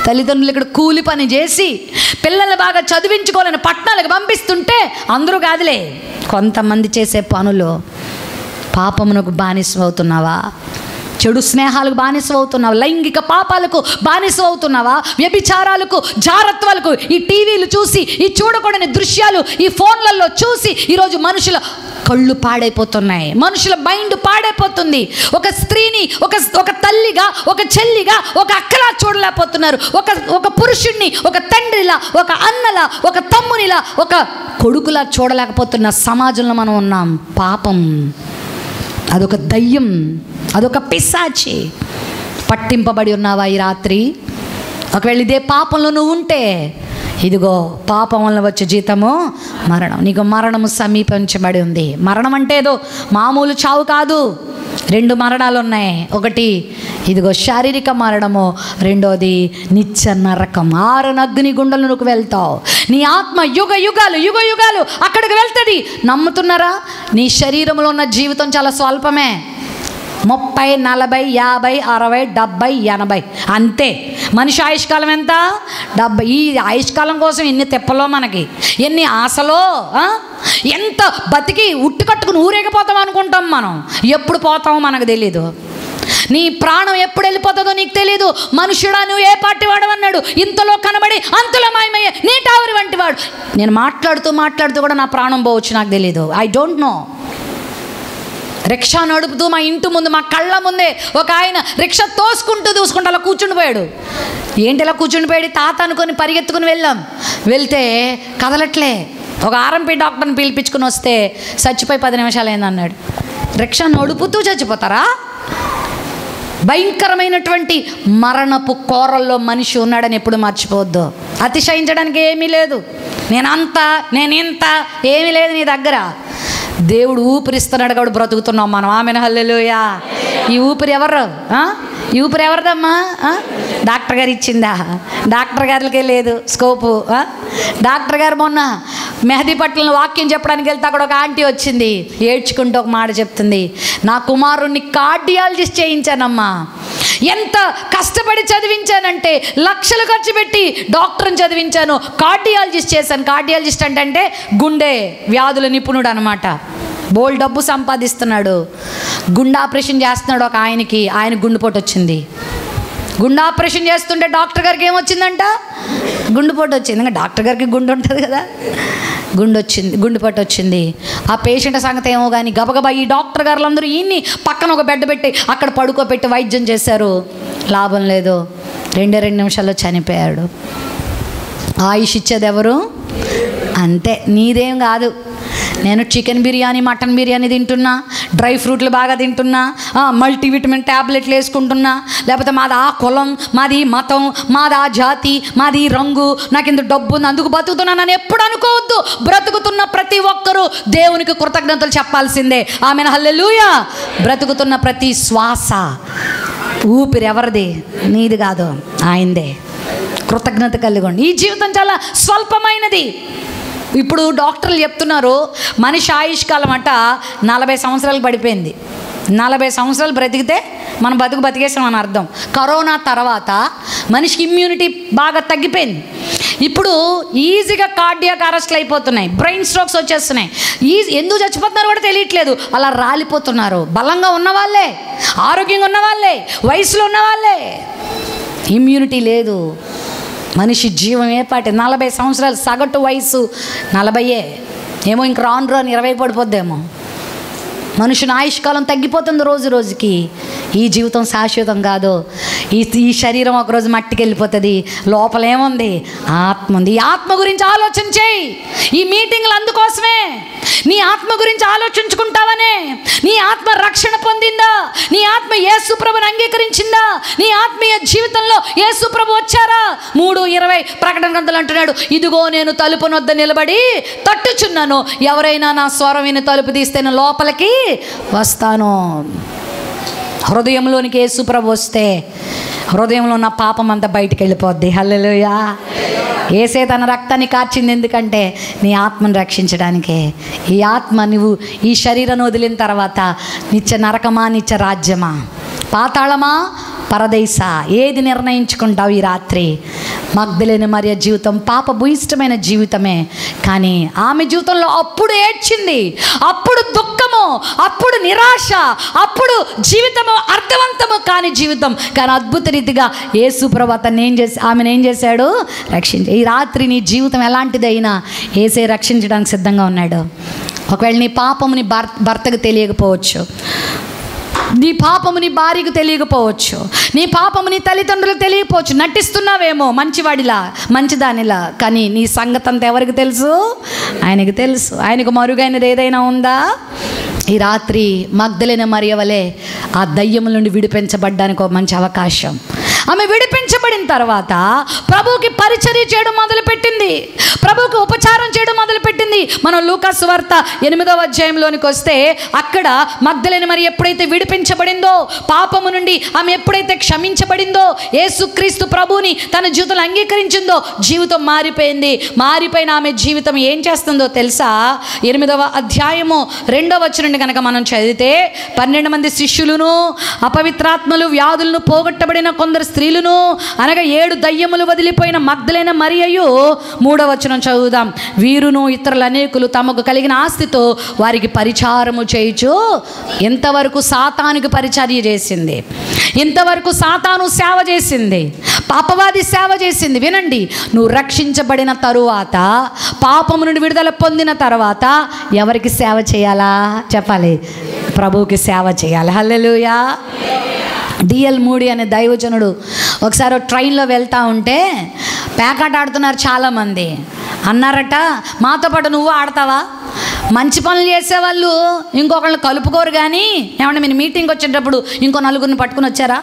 Speaker 1: తల్లిదండ్రులు ఇక్కడ కూలి పని చేసి పిల్లల్ని బాగా చదివించుకోవాలని పట్టణాలకు పంపిస్తుంటే, అందరూ కాదులే, కొంతమంది చేసే పనులు. పాపమునకు బానిసం అవుతున్నావా, చెడు స్నేహాలకు బానిసం అవుతున్నావా, లైంగిక పాపాలకు బానిసం అవుతున్నావా, వ్యభిచారాలకు, జారత్వాలకు, ఈ టీవీలు చూసి, ఈ చూడకూడని దృశ్యాలు ఈ ఫోన్లలో చూసి ఈరోజు మనుషుల కళ్ళు పాడైపోతున్నాయి, మనుషుల మైండ్ పాడైపోతుంది. ఒక స్త్రీని ఒక తల్లిగా, ఒక చెల్లిగా, ఒక అక్కలా చూడలేకపోతున్నారు. ఒక పురుషుడిని ఒక తండ్రిలా, ఒక అన్నలా, ఒక తమ్మునిలా, ఒక కొడుకులా చూడలేకపోతున్న సమాజంలో మనం ఉన్నాం. పాపం అదొక దయ్యం, అదొక పిశాచి. పట్టింపబడి ఉన్నావా ఈ రాత్రి? ఒకవేళ ఇదే పాపంలో నువ్వు ఉంటే, ఇదిగో పాపం వల్ల వచ్చే జీతము మరణం. నీకు మరణము సమీపించబడి ఉంది. మరణం అంటే ఏదో మామూలు చావు కాదు. 2 మరణాలు ఉన్నాయి. ఒకటి ఇదిగో శారీరక మరణము, రెండోది నిత్య నరకం. 6 అగ్ని గుండెలకు వెళ్తావు. నీ ఆత్మ యుగ యుగాలు అక్కడికి వెళ్తుంది. నమ్ముతున్నారా? నీ శరీరంలో ఉన్న జీవితం చాలా స్వల్పమే. 30, 40, 50, 60, 70, 80 అంతే. మనిషి ఆయుష్కాలం ఎంత? 70. ఈ ఆయుష్కాలం కోసం ఎన్ని తిప్పలో, మనకి ఎన్ని ఆశలో, ఎంత బతికి ఉట్టు కట్టుకుని ఊరేగిపోతాం అనుకుంటాం. మనం ఎప్పుడు పోతామో మనకు తెలీదు. నీ ప్రాణం ఎప్పుడు వెళ్ళిపోతుందో నీకు తెలీదు. మనుషుడా నువ్వు ఏ పార్టీ వాడు అన్నాడు, ఇంతలో కనబడి అంతలో మాయమయ్యే నీ టావరి వంటి వాడు. నేను మాట్లాడుతూ కూడా నా ప్రాణం పోవచ్చు, నాకు తెలీదు. I don't know. రిక్షా నడుపుతూ మా ఇంటి ముందు, మా కళ్ళ ముందే ఒక ఆయన రిక్షా తోసుకుంటూ అలా కూర్చుండిపోయాడు. ఏంటి ఇలా కూర్చుండిపోయాడు? తాత అనుకొని పరిగెత్తుకుని వెళ్తే కదలట్లే. ఒక ఆర్ఎంపీ డాక్టర్ని పిలిపించుకుని వస్తే చచ్చిపోయి 10 నిమిషాలు అయిందన్నాడు. రిక్షా నడుపుతూ చచ్చిపోతారా? భయంకరమైనటువంటి మరణపు కోరల్లో మనిషి ఉన్నాడని ఎప్పుడు మర్చిపోవద్దు. అతిశయించడానికి ఏమీ లేదు. నేనింత ఏమీ లేదు నీ దగ్గర. దేవుడు ఊపిరిస్తున్నాడు కాబట్టి బ్రతుకుతున్నాం మనం. Amen hallelujah. ఈ ఊపిరి ఎవరిదమ్మా? డాక్టర్ గారు ఇచ్చిందా? డాక్టర్ గారికి లేదు స్కోపు. డాక్టర్ గారు మొన్న మెహదీపట్నంలో వాక్యం చెప్పడానికి వెళ్తే అక్కడ ఒక ఆంటీ వచ్చింది, ఏడ్చుకుంటూ ఒక మాట చెప్తుంది, నా కుమారుణ్ణి కార్డియాలజిస్ట్ చేయించానమ్మా. ఎంత కష్టపడి చదివించానంటే, లక్షలు ఖర్చు పెట్టి డాక్టర్ని చదివించాను, కార్డియాలజిస్ట్ చేశాను. కార్డియాలజిస్ట్ అంటే గుండె వ్యాధుల నిపుణుడు అనమాట. బోల్ డబ్బు సంపాదిస్తున్నాడు. గుండె ఆపరేషన్ చేస్తున్నాడు ఒక ఆయనకి. ఆయన గుండెపోటు వచ్చింది. గుండె ఆపరేషన్ చేస్తుంటే డాక్టర్ గారికి ఏమొచ్చిందంట? గుండెపోటు వచ్చింది. ఇంకా డాక్టర్ గారికి గుండె ఉంటుంది కదా, గుండెపోటు వచ్చింది. ఆ పేషెంట్ సంగతి ఏమో కానీ గబగబా ఈ డాక్టర్ గారులందరూ ఈయన్ని పక్కన ఒక బెడ్ పెట్టి అక్కడ పడుకోబెట్టి వైద్యం చేశారు. లాభం లేదు. 2 నిమిషాల్లో చనిపోయాడు. ఆయుష్ ఇచ్చేది ఎవరు? అంతే, నీదేం కాదు. నేను చికెన్ బిర్యానీ, మటన్ బిర్యానీ తింటున్నా, డ్రై ఫ్రూట్లు బాగా తింటున్నా, మల్టీవిటమిన్ ట్యాబ్లెట్లు వేసుకుంటున్నా, లేకపోతే మాది ఆ కులం, మాది మతం, మాది ఆ జాతి, మాది రంగు, నాకు ఇంత డబ్బు ఉంది అందుకు బతుకుతున్నా అని ఎప్పుడు అనుకోవద్దు. బ్రతుకుతున్న ప్రతి ఒక్కరూ దేవునికి కృతజ్ఞతలు చెప్పాల్సిందే. ఆమెన్, హల్లెలూయా. బ్రతుకుతున్న ప్రతి శ్వాస, ఊపిరి ఎవరిది? నీది కాదు, ఆయనదే. కృతజ్ఞత కలిగండి. ఈ జీవితం చాలా స్వల్పమైనది. ఇప్పుడు డాక్టర్లు చెప్తున్నారు మనిషి ఆయుష్కాలం అట 40 సంవత్సరాలకు పడిపోయింది. 40 సంవత్సరాలు బ్రతికితే మనం బతికేసాం అని అర్థం. కరోనా తర్వాత మనిషికి ఇమ్యూనిటీ బాగా తగ్గిపోయింది. ఇప్పుడు ఈజీగా కార్డియాక్ అరెస్ట్లు అయిపోతున్నాయి, బ్రెయిన్ స్ట్రోక్స్ వచ్చేస్తున్నాయి. ఎందుకు చచ్చిపోతున్నారు కూడా తెలియట్లేదు, అలా రాలిపోతున్నారు. బలంగా ఉన్నవాళ్ళే, ఆరోగ్యంగా ఉన్నవాళ్ళే, వయసులో ఉన్నవాళ్ళే. ఇమ్యూనిటీ లేదు. మనిషి జీవం ఏపాటి 40 సంవత్సరాలు, సగటు వయసు 40. ఏమో ఇంక రాను 20 పడిపోద్దేమో. మనుషుని ఆయుష్కాలం తగ్గిపోతుంది రోజు రోజుకి. ఈ జీవితం శాశ్వతం కాదు. ఈ శరీరం ఒకరోజు మట్టికి వెళ్ళిపోతుంది. లోపల ఏముంది? ఆత్మ ఉంది. ఈ ఆత్మ గురించి ఆలోచన చేయి. ఈ మీటింగ్లు అందుకోసమే. నీ ఆత్మ గురించి ఆలోచించుకుంటావనే. నీ ఆత్మ రక్షణ పొందిందా? నీ ఆత్మ యేసు ప్రభుని అంగీకరించిందా? నీ ఆత్మీయ జీవితంలో యేసు ప్రభు వచ్చారా? 3:20 ప్రకటన గ్రంథంలో అంటున్నాడు, ఇదిగో నేను తలుపు నొద్ద నిలబడి తట్టుచున్నాను, ఎవరైనా నా స్వరం విని తలుపు తీస్తే నేను లోపలికి వస్తాను. హృదయంలోనికి యేసు ప్రభు వస్తే హృదయంలో ఉన్న పాపం అంతా బయటికి వెళ్ళిపోద్ది. హల్లెలూయా. యేసే తన రక్తాన్ని కార్చింది ఎందుకంటే నీ ఆత్మను రక్షించడానికే. ఈ ఆత్మ నువ్వు ఈ శరీరాన్ని వదిలిన తర్వాత నిత్య నరకమా, నిత్య రాజ్యమా, పాతాళమా, పరదేశా, ఏది నిర్ణయించుకుంటావు ఈ రాత్రి? మగ్దలేని మరియ జీవితం పాపభూయిష్టమైన జీవితమే. కానీ ఆమె జీవితంలో అప్పుడు ఏడ్చింది, అప్పుడు దుఃఖము, అప్పుడు నిరాశ, అప్పుడు జీవితము అర్థవంతము కాని జీవితం. కానీ అద్భుత రీతిగా యేసు ప్రభు ఆమెను ఏం చేశాడు? రక్షించి. ఈ రాత్రి నీ జీవితం ఎలాంటిదైనా యేసే రక్షించడానికి సిద్ధంగా ఉన్నాడు. ఒకవేళ నీ పాపము నీ భర్తకు తెలియకపోవచ్చు, నీ పాపము నీ భార్యకు తెలియకపోవచ్చు, నీ పాపము నీ తల్లిదండ్రులకు తెలియకపోవచ్చు. నటిస్తున్నావేమో మంచివాడిలా, మంచిదానిలా. కానీ నీ సంగతి అంతా ఎవరికి తెలుసు? ఆయనకు తెలుసు. ఆయనకు మరుగైనది ఏదైనా ఉందా? ఈ రాత్రి మగ్దలేని మరియ వలె ఆ దయ్యముల నుండి విడిపించబడ్డానికి ఒక మంచి అవకాశం. ఆమె విడిపించబడిన తర్వాత ప్రభువుకి పరిచర్య చేయడం మొదలుపెట్టింది, ప్రభువుకి ఉపచారం చేయడం మొదలుపెట్టింది. మనం లూకా సువార్త 8వ అధ్యాయంలోనికి వస్తే అక్కడ మగ్దలేని మరియ ఎప్పుడైతే విడిపించబడిందో, పాపము నుండి ఆమె ఎప్పుడైతే క్షమించబడిందో, యేసుక్రీస్తు ప్రభువుని తన జీవితంలో అంగీకరించిందో, జీవితం మారిపోయింది. మారిపోయిన ఆమె జీవితం ఏం చేస్తుందో తెలుసా? 8వ అధ్యాయము 2వ వచనం కనుక మనం చదివితే 12 మంది శిష్యులను, అపవిత్రాత్మలు, వ్యాధులను పోగొట్టబడిన కొందరు స్త్రీలను, అనగా 7 దయ్యములు వదిలిపోయిన మగ్దలేన మరియయు, 3వ వచనం చదువుదాం. వీరును ఇతరులు అనేకులు తమకు కలిగిన ఆస్తితో వారికి పరిచారము చేయుచు. ఎంతవరకు సాతానుకి పరిచర్య చేసింది, ఇంతవరకు సాతాను సేవ చేసింది, పాపవాది సేవ చేసింది. వినండి, నువ్వు రక్షించబడిన తరువాత, పాపము నుండి విడుదల పొందిన తర్వాత ఎవరికి సేవ చేయాలా? చెప్పాలి, ప్రభువుకి సేవ చేయాలి. హల్లెలూయా. డిఎల్ మూడీ అనే దైవజనుడు ఒకసారి ట్రైన్లో వెళ్తూ ఉంటే పేకాట ఆడుతున్నారు చాలామంది. అన్నారట, మాతో పాటు నువ్వు ఆడతావా? మంచి పనులు చేసేవాళ్ళు ఇంకొకళ్ళని కలుపుకోరు. కానీ ఏమన్నా మీరు మీటింగ్కి వచ్చేటప్పుడు ఇంకో నలుగురిని పట్టుకుని వచ్చారా?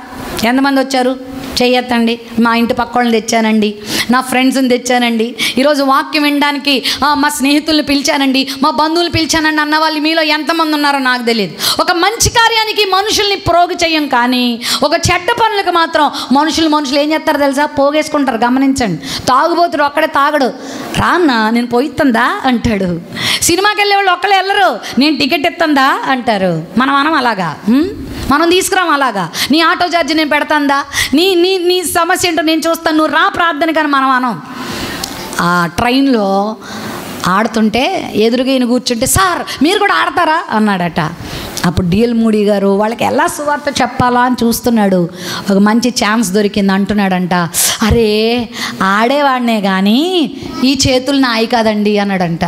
Speaker 1: ఎంతమంది వచ్చారు? చెయ్యొద్దండి. మా ఇంటి పక్క వాళ్ళని తెచ్చానండి, నా ఫ్రెండ్స్ని తెచ్చానండి, ఈరోజు వాక్యం వినడానికి మా స్నేహితుల్ని పిలిచానండి, మా బంధువులు పిలిచానండి అన్న వాళ్ళు మీలో ఎంతమంది ఉన్నారో నాకు తెలియదు. ఒక మంచి కార్యానికి మనుషుల్ని ప్రోగు చెయ్యం, కానీ ఒక చెడ్డ పనులకు మాత్రం మనుషులు ఏం చేస్తారో తెలుసా? పోగేసుకుంటారు. గమనించండి. తాగుబోతుడు ఒక్కడే తాగడు. రాన్నా నేను పోయిస్తుందా అంటాడు. సినిమాకి వెళ్ళే వాళ్ళు ఒక్కడే వెళ్ళరు. నేను టికెట్ ఇస్తుందా అంటారు. మనం అలాగా మనం తీసుకురాం. అలాగా నీ ఆటో ఛార్జీ నేను పెడతాందా, నీ సమస్య ఏంటో నేను చూస్తాను, నువ్వు రా ప్రార్థన. కానీ మనం అనం. ఆ ట్రైన్లో ఆడుతుంటే ఎదురుగా ఈయన కూర్చుంటే, సార్ మీరు కూడా ఆడతారా అన్నాడట. అప్పుడు డిఎల్ మూడీ గారు వాళ్ళకి ఎలా సువార్త చెప్పాలా అని చూస్తున్నాడు. ఒక మంచి ఛాన్స్ దొరికింది. అంటున్నాడంట, అరే ఆడేవాడినే కానీ ఈ చేతులు నాయి కాదండి అన్నాడంట.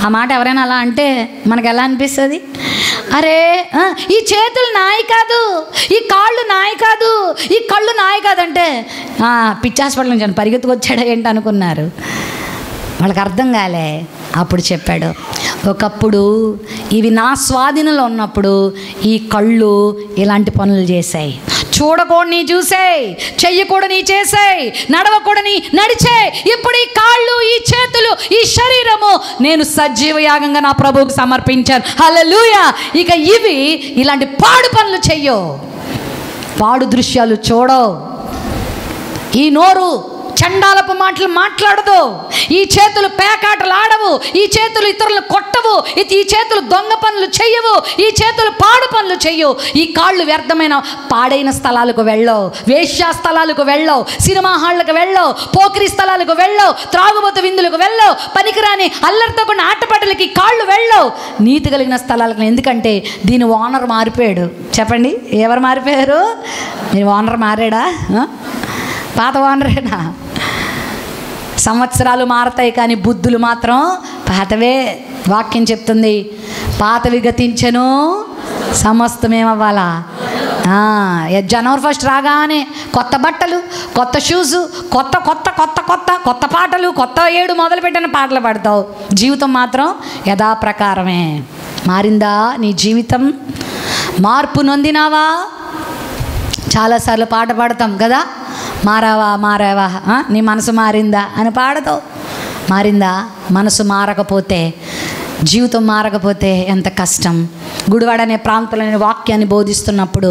Speaker 1: ఆ మాట ఎవరైనా అలా అంటే మనకు ఎలా అనిపిస్తుంది? అరే ఈ చేతులు నాయి కాదు, ఈ కాళ్ళు నాయి కాదు, ఈ కళ్ళు నాయి కాదంటే పిచ్చి హాస్పిటల్ నుంచి పరిగెత్తుకొచ్చాడా ఏంటి అనుకున్నారు. వాళ్ళకి అర్థం కాలే. అప్పుడు చెప్పాడు, ఒకప్పుడు ఇవి నా స్వాధీనంలో ఉన్నప్పుడు ఈ కళ్ళు ఇలాంటి పనులు చేశాయి, చూడకూడని చూసాయి, చెయ్యకూడని చేసాయి, నడవకూడని నడిచే. ఇప్పుడు ఈ కాళ్ళు, ఈ చేతులు, ఈ శరీరము నేను సజీవ యాగంగా నా ప్రభువుకు సమర్పించాను. హల్లెలూయా. ఇక ఇవి ఇలాంటి పాడు పనులు చెయ్యవు, పాడు దృశ్యాలు చూడవు, ఈ నోరు చండాలపు మాటలు మాట్లాడదు, ఈ చేతులు పేకాటలు ఆడవు, ఈ చేతులు ఇతరులను కొట్టవు, ఈ చేతులు దొంగ పనులు చెయ్యవు, ఈ చేతులు పాడు పనులు చెయ్యవు, ఈ కాళ్ళు వ్యర్థమైన పాడైన స్థలాలకు వెళ్ళవు, వేశ్యా స్థలాలకు వెళ్ళవు, సినిమా హాళ్ళకు వెళ్ళవు, పోకిరి స్థలాలకు వెళ్ళవు, త్రాగుబోతు విందులకు వెళ్ళవు, పనికిరాని అల్లరితో కొన్ని ఆటపాటలకి కాళ్ళు వెళ్ళవు, నీతి కలిగిన స్థలాలకు. ఎందుకంటే దీని ఓనర్ మారిపోయాడు. చెప్పండి, ఎవరు మారిపోయారు? మీ ఓనర్ మారాడా? పాత ఓనరేనా? సంవత్సరాలు మారతాయి కానీ బుద్ధులు మాత్రం పాతవే. వాక్యం చెప్తుంది, పాతవి గతించెను సమస్తమేమవ్వాలా. జనవరి 1 రాగానే కొత్త బట్టలు, కొత్త షూస్, కొత్త కొత్త కొత్త కొత్త కొత్త పాటలు, కొత్త 7 మొదలుపెట్టిన పాటలు పాడతావు. జీవితం మాత్రం యథాప్రకారమే. మారిందా నీ జీవితం? మార్పు నొందినావా? చాలాసార్లు పాట పాడతాం కదా, మారావా మారావా, నీ మనసు మారిందా అని పాడతావు. మారిందా? మనసు మారకపోతే, జీవితం మారకపోతే ఎంత కష్టం. గుడివాడ అనే ప్రాంతంలోని వాక్యాన్ని బోధిస్తున్నప్పుడు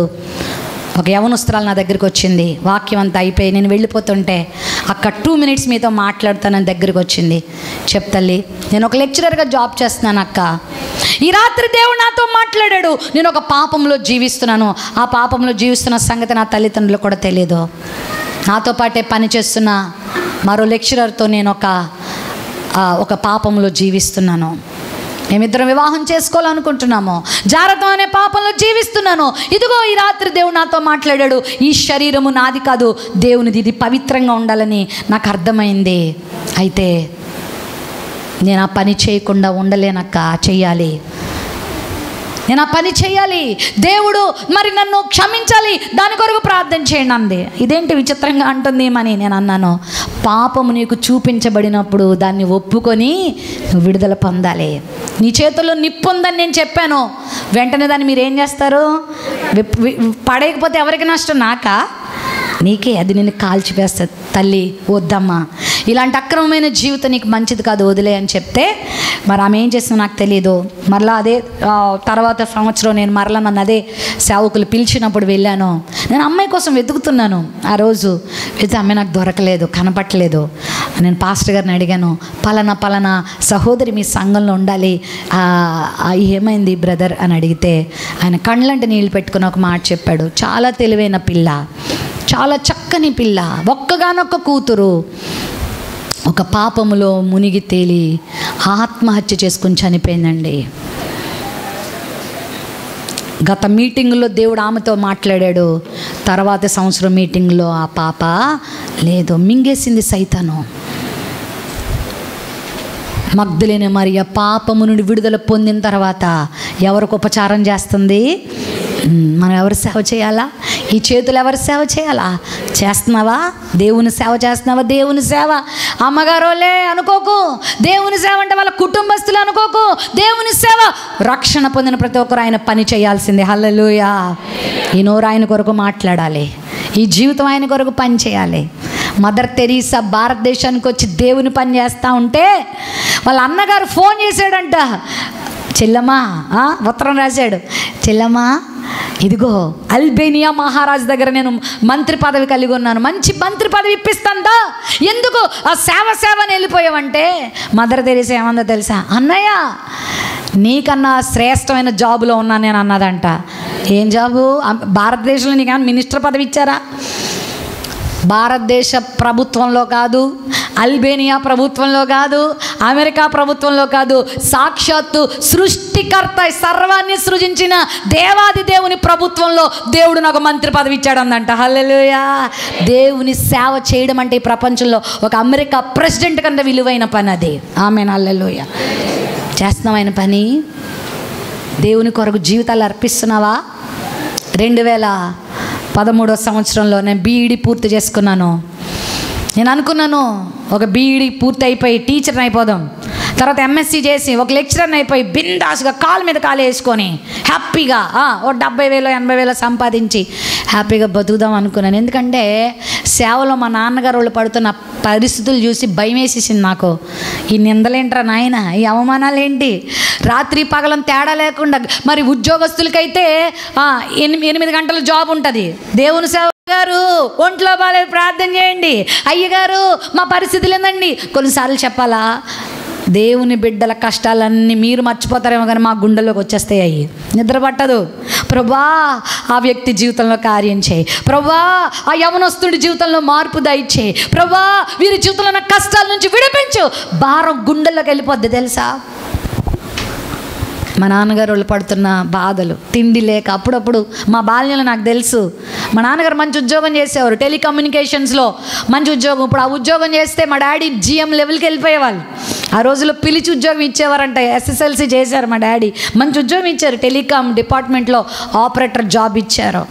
Speaker 1: ఒక యవనస్తురాలు నా దగ్గరికి వచ్చింది. వాక్యం అంతా అయిపోయి నేను వెళ్ళిపోతుంటే అక్కడ 2 minutes మీతో మాట్లాడుతానని దగ్గరికి వచ్చింది. చెప్తల్లి, నేను ఒక లెక్చరర్గా జాబ్ చేస్తున్నాను అక్క. ఈ రాత్రి దేవుడు నాతో మాట్లాడాడు. నేను ఒక పాపంలో జీవిస్తున్నాను. ఆ పాపంలో జీవిస్తున్న సంగతి నా తల్లిదండ్రులు కూడా తెలియదు. నాతో పాటే పనిచేస్తున్న మరో లెక్చరర్తో నేను ఒక పాపంలో జీవిస్తున్నాను. మేమిద్దరం వివాహం చేసుకోవాలనుకుంటున్నాము. జారతం అనే పాపంలో జీవిస్తున్నాను. ఇదిగో ఈ రాత్రి దేవుడు నాతో మాట్లాడాడు. ఈ శరీరము నాది కాదు, దేవునిది. ఇది పవిత్రంగా ఉండాలని నాకు అర్థమైంది. అయితే నేను ఆ పని చేయకుండా ఉండలేనక్క, చెయ్యాలి. నేను ఆ పని చేయాలి. దేవుడు మరి నన్ను క్షమించాలి, దాని కొరకు ప్రార్థన చేయండి అంది. ఇదేంటి విచిత్రంగా అంటుందేమని నేను అన్నాను, పాపము నీకు చూపించబడినప్పుడు దాన్ని ఒప్పుకొని నువ్వు విడుదల పొందాలి. నీ చేతుల్లో నిప్పు ఉందని నేను చెప్పాను, వెంటనే దాన్ని మీరు ఏం చేస్తారు? పడేయకపోతే ఎవరికి నష్టం? నాకా? నీకే. అది నేను కాల్చివేస్తుంది. తల్లి వద్దమ్మా, ఇలాంటి అక్రమమైన జీవితం నీకు మంచిది కాదు, వదిలే అని చెప్తే మరి ఆమె ఏం చేస్తుందో నాకు తెలియదు. మరలా అదే తర్వాత సంవత్సరం నేను మరలా నన్ను అదే సేవకులు పిలిచినప్పుడు వెళ్ళాను. నేను అమ్మాయి కోసం వెతుకుతున్నాను. ఆ రోజు వెతికి అమ్మాయి నాకు దొరకలేదు, కనపట్టలేదు. నేను పాస్టర్ గారిని అడిగాను, పలానా సహోదరి మీ సంఘంలో ఉండాలి, ఏమైంది బ్రదర్ అని అడిగితే ఆయన కళ్ళంటే నీళ్ళు పెట్టుకుని ఒక మాట చెప్పాడు. చాలా తెలివైన పిల్ల, చాలా చక్కని పిల్ల, ఒక్కగానొక్క కూతురు ఒక పాపములో మునిగి తేలి ఆత్మహత్య చేసుకుని చనిపోయిందండి. గత మీటింగ్లో దేవుడు ఆమెతో మాట్లాడాడు. తర్వాత సంవత్సరం మీటింగ్లో ఆ పాప లేదు, మింగేసింది సైతాను. మగ్దలేని మరియ పాపము నుండి విడుదల పొందిన తర్వాత ఎవరికి ఉపచారం చేస్తుంది? మనం ఎవరు సేవ చేయాలా? ఈ చేతులు ఎవరు సేవ చేయాలా? చేస్తున్నావా? దేవుని సేవ చేస్తున్నావా? దేవుని సేవ అమ్మగారోలే అనుకోకు. దేవుని సేవ అంటే వాళ్ళ కుటుంబస్తులు అనుకోకు. దేవుని సేవ రక్షణ పొందిన ప్రతి ఒక్కరు ఆయన పని చేయాల్సిందే. హల్లెలూయా. ఈ నోరు ఆయన కొరకు మాట్లాడాలి, ఈ జీవితం ఆయన కొరకు పని చేయాలి. మదర్ తెరీసా భారతదేశానికి వచ్చి దేవుని పని చేస్తూ ఉంటే వాళ్ళ అన్నగారు ఫోన్ చేశాడంట. చెల్లమ్మా, ఉత్తరం రాశాడు, చెల్లమ్మా ఇదిగో అల్బేనియా మహారాజు దగ్గర నేను మంత్రి పదవి కలిగి ఉన్నాను, మంచి మంత్రి పదవి ఇప్పిస్తాందా, ఎందుకు ఆ సేవని వెళ్ళిపోయావంటే మదర్ తెరీసా ఏమందో తెలుసా? అన్నయ్య నీకన్నా శ్రేష్టమైన జాబులో ఉన్నా నేను అన్నదంట. ఏం జాబు? భారతదేశంలో నీకేమన్నా మినిస్టర్ పదవి ఇచ్చారా? భారతదేశ ప్రభుత్వంలో కాదు, అల్బేనియా ప్రభుత్వంలో కాదు, అమెరికా ప్రభుత్వంలో కాదు, సాక్షాత్తు సృష్టికర్త సర్వాన్ని సృజించిన దేవాది దేవుని ప్రభుత్వంలో దేవుడు నాకు మంత్రి పదవి ఇచ్చాడు అందంట. హల్లెలూయా. దేవుని సేవ చేయడం అంటే ఈ ప్రపంచంలో ఒక అమెరికా ప్రెసిడెంట్ కన్నా విలువైన పని అది. ఆమేన్. హల్లెలూయా. చేస్తున్నామైన పని దేవుని కొరకు జీవితాలు అర్పిస్తున్నావా? 2013 సంవత్సరంలో నేను బీఈడి పూర్తి చేసుకున్నాను. నేను అనుకున్నాను ఒక బీఈడీ పూర్తి అయిపోయి టీచర్ని అయిపోదాం, తర్వాత ఎంఎస్సీ చేసి ఒక లెక్చరర్ని అయిపోయి బిందాస్గా కాలు మీద కాలు వేసుకొని హ్యాపీగా ఓ 70,000 80,000 సంపాదించి హ్యాపీగా బతుకుదాం అనుకున్నాను. ఎందుకంటే సేవలో మా నాన్నగారు వాళ్ళు పడుతున్న పరిస్థితులు చూసి భయం వేసేసింది నాకు. ఈ నిందలేంట్రా నాయన, ఈ అవమానాలు ఏంటి, రాత్రి పగలం తేడా లేకుండా. మరి ఉద్యోగస్తులకైతే 8 గంటల జాబ్ ఉంటుంది. దేవుని సేవ గారు ఒంట్లో బాగాలేదు ప్రార్థన చేయండి, అయ్యగారు మా పరిస్థితులు ఏందండి. కొన్నిసార్లు చెప్పాలా, దేవుని బిడ్డల కష్టాలన్నీ మీరు మర్చిపోతారేమో కానీ మా గుండెల్లోకి వచ్చేస్తాయి. అయ్యి నిద్ర పట్టదు. ప్రభా ఆ వ్యక్తి జీవితంలో కార్యం చేయి, ప్రభా ఆ యవనస్తుడి జీవితంలో మార్పు దయచేయి, ప్రభా వీరి జీవితంలో ఉన్న కష్టాల నుంచి విడిపించు. భారం గుండెల్లోకి వెళ్ళిపోద్ది తెలుసా. మా నాన్నగారు వాళ్ళు పడుతున్న బాధలు, తిండి లేక అప్పుడప్పుడు మా బాల్యంలో నాకు తెలుసు. మా నాన్నగారు మంచి ఉద్యోగం చేసేవారు, టెలికమ్యూనికేషన్స్లో మంచి ఉద్యోగం. ఇప్పుడు ఆ ఉద్యోగం చేస్తే మా డాడీ GM లెవెల్కి వెళ్ళిపోయేవాళ్ళు. ఆ రోజుల్లో పిలిచి ఉద్యోగం ఇచ్చేవారంట. SSLC చేశారు మా డాడీ, మంచి ఉద్యోగం ఇచ్చారు, టెలికాం డిపార్ట్మెంట్లో ఆపరేటర్ జాబ్ ఇచ్చారు.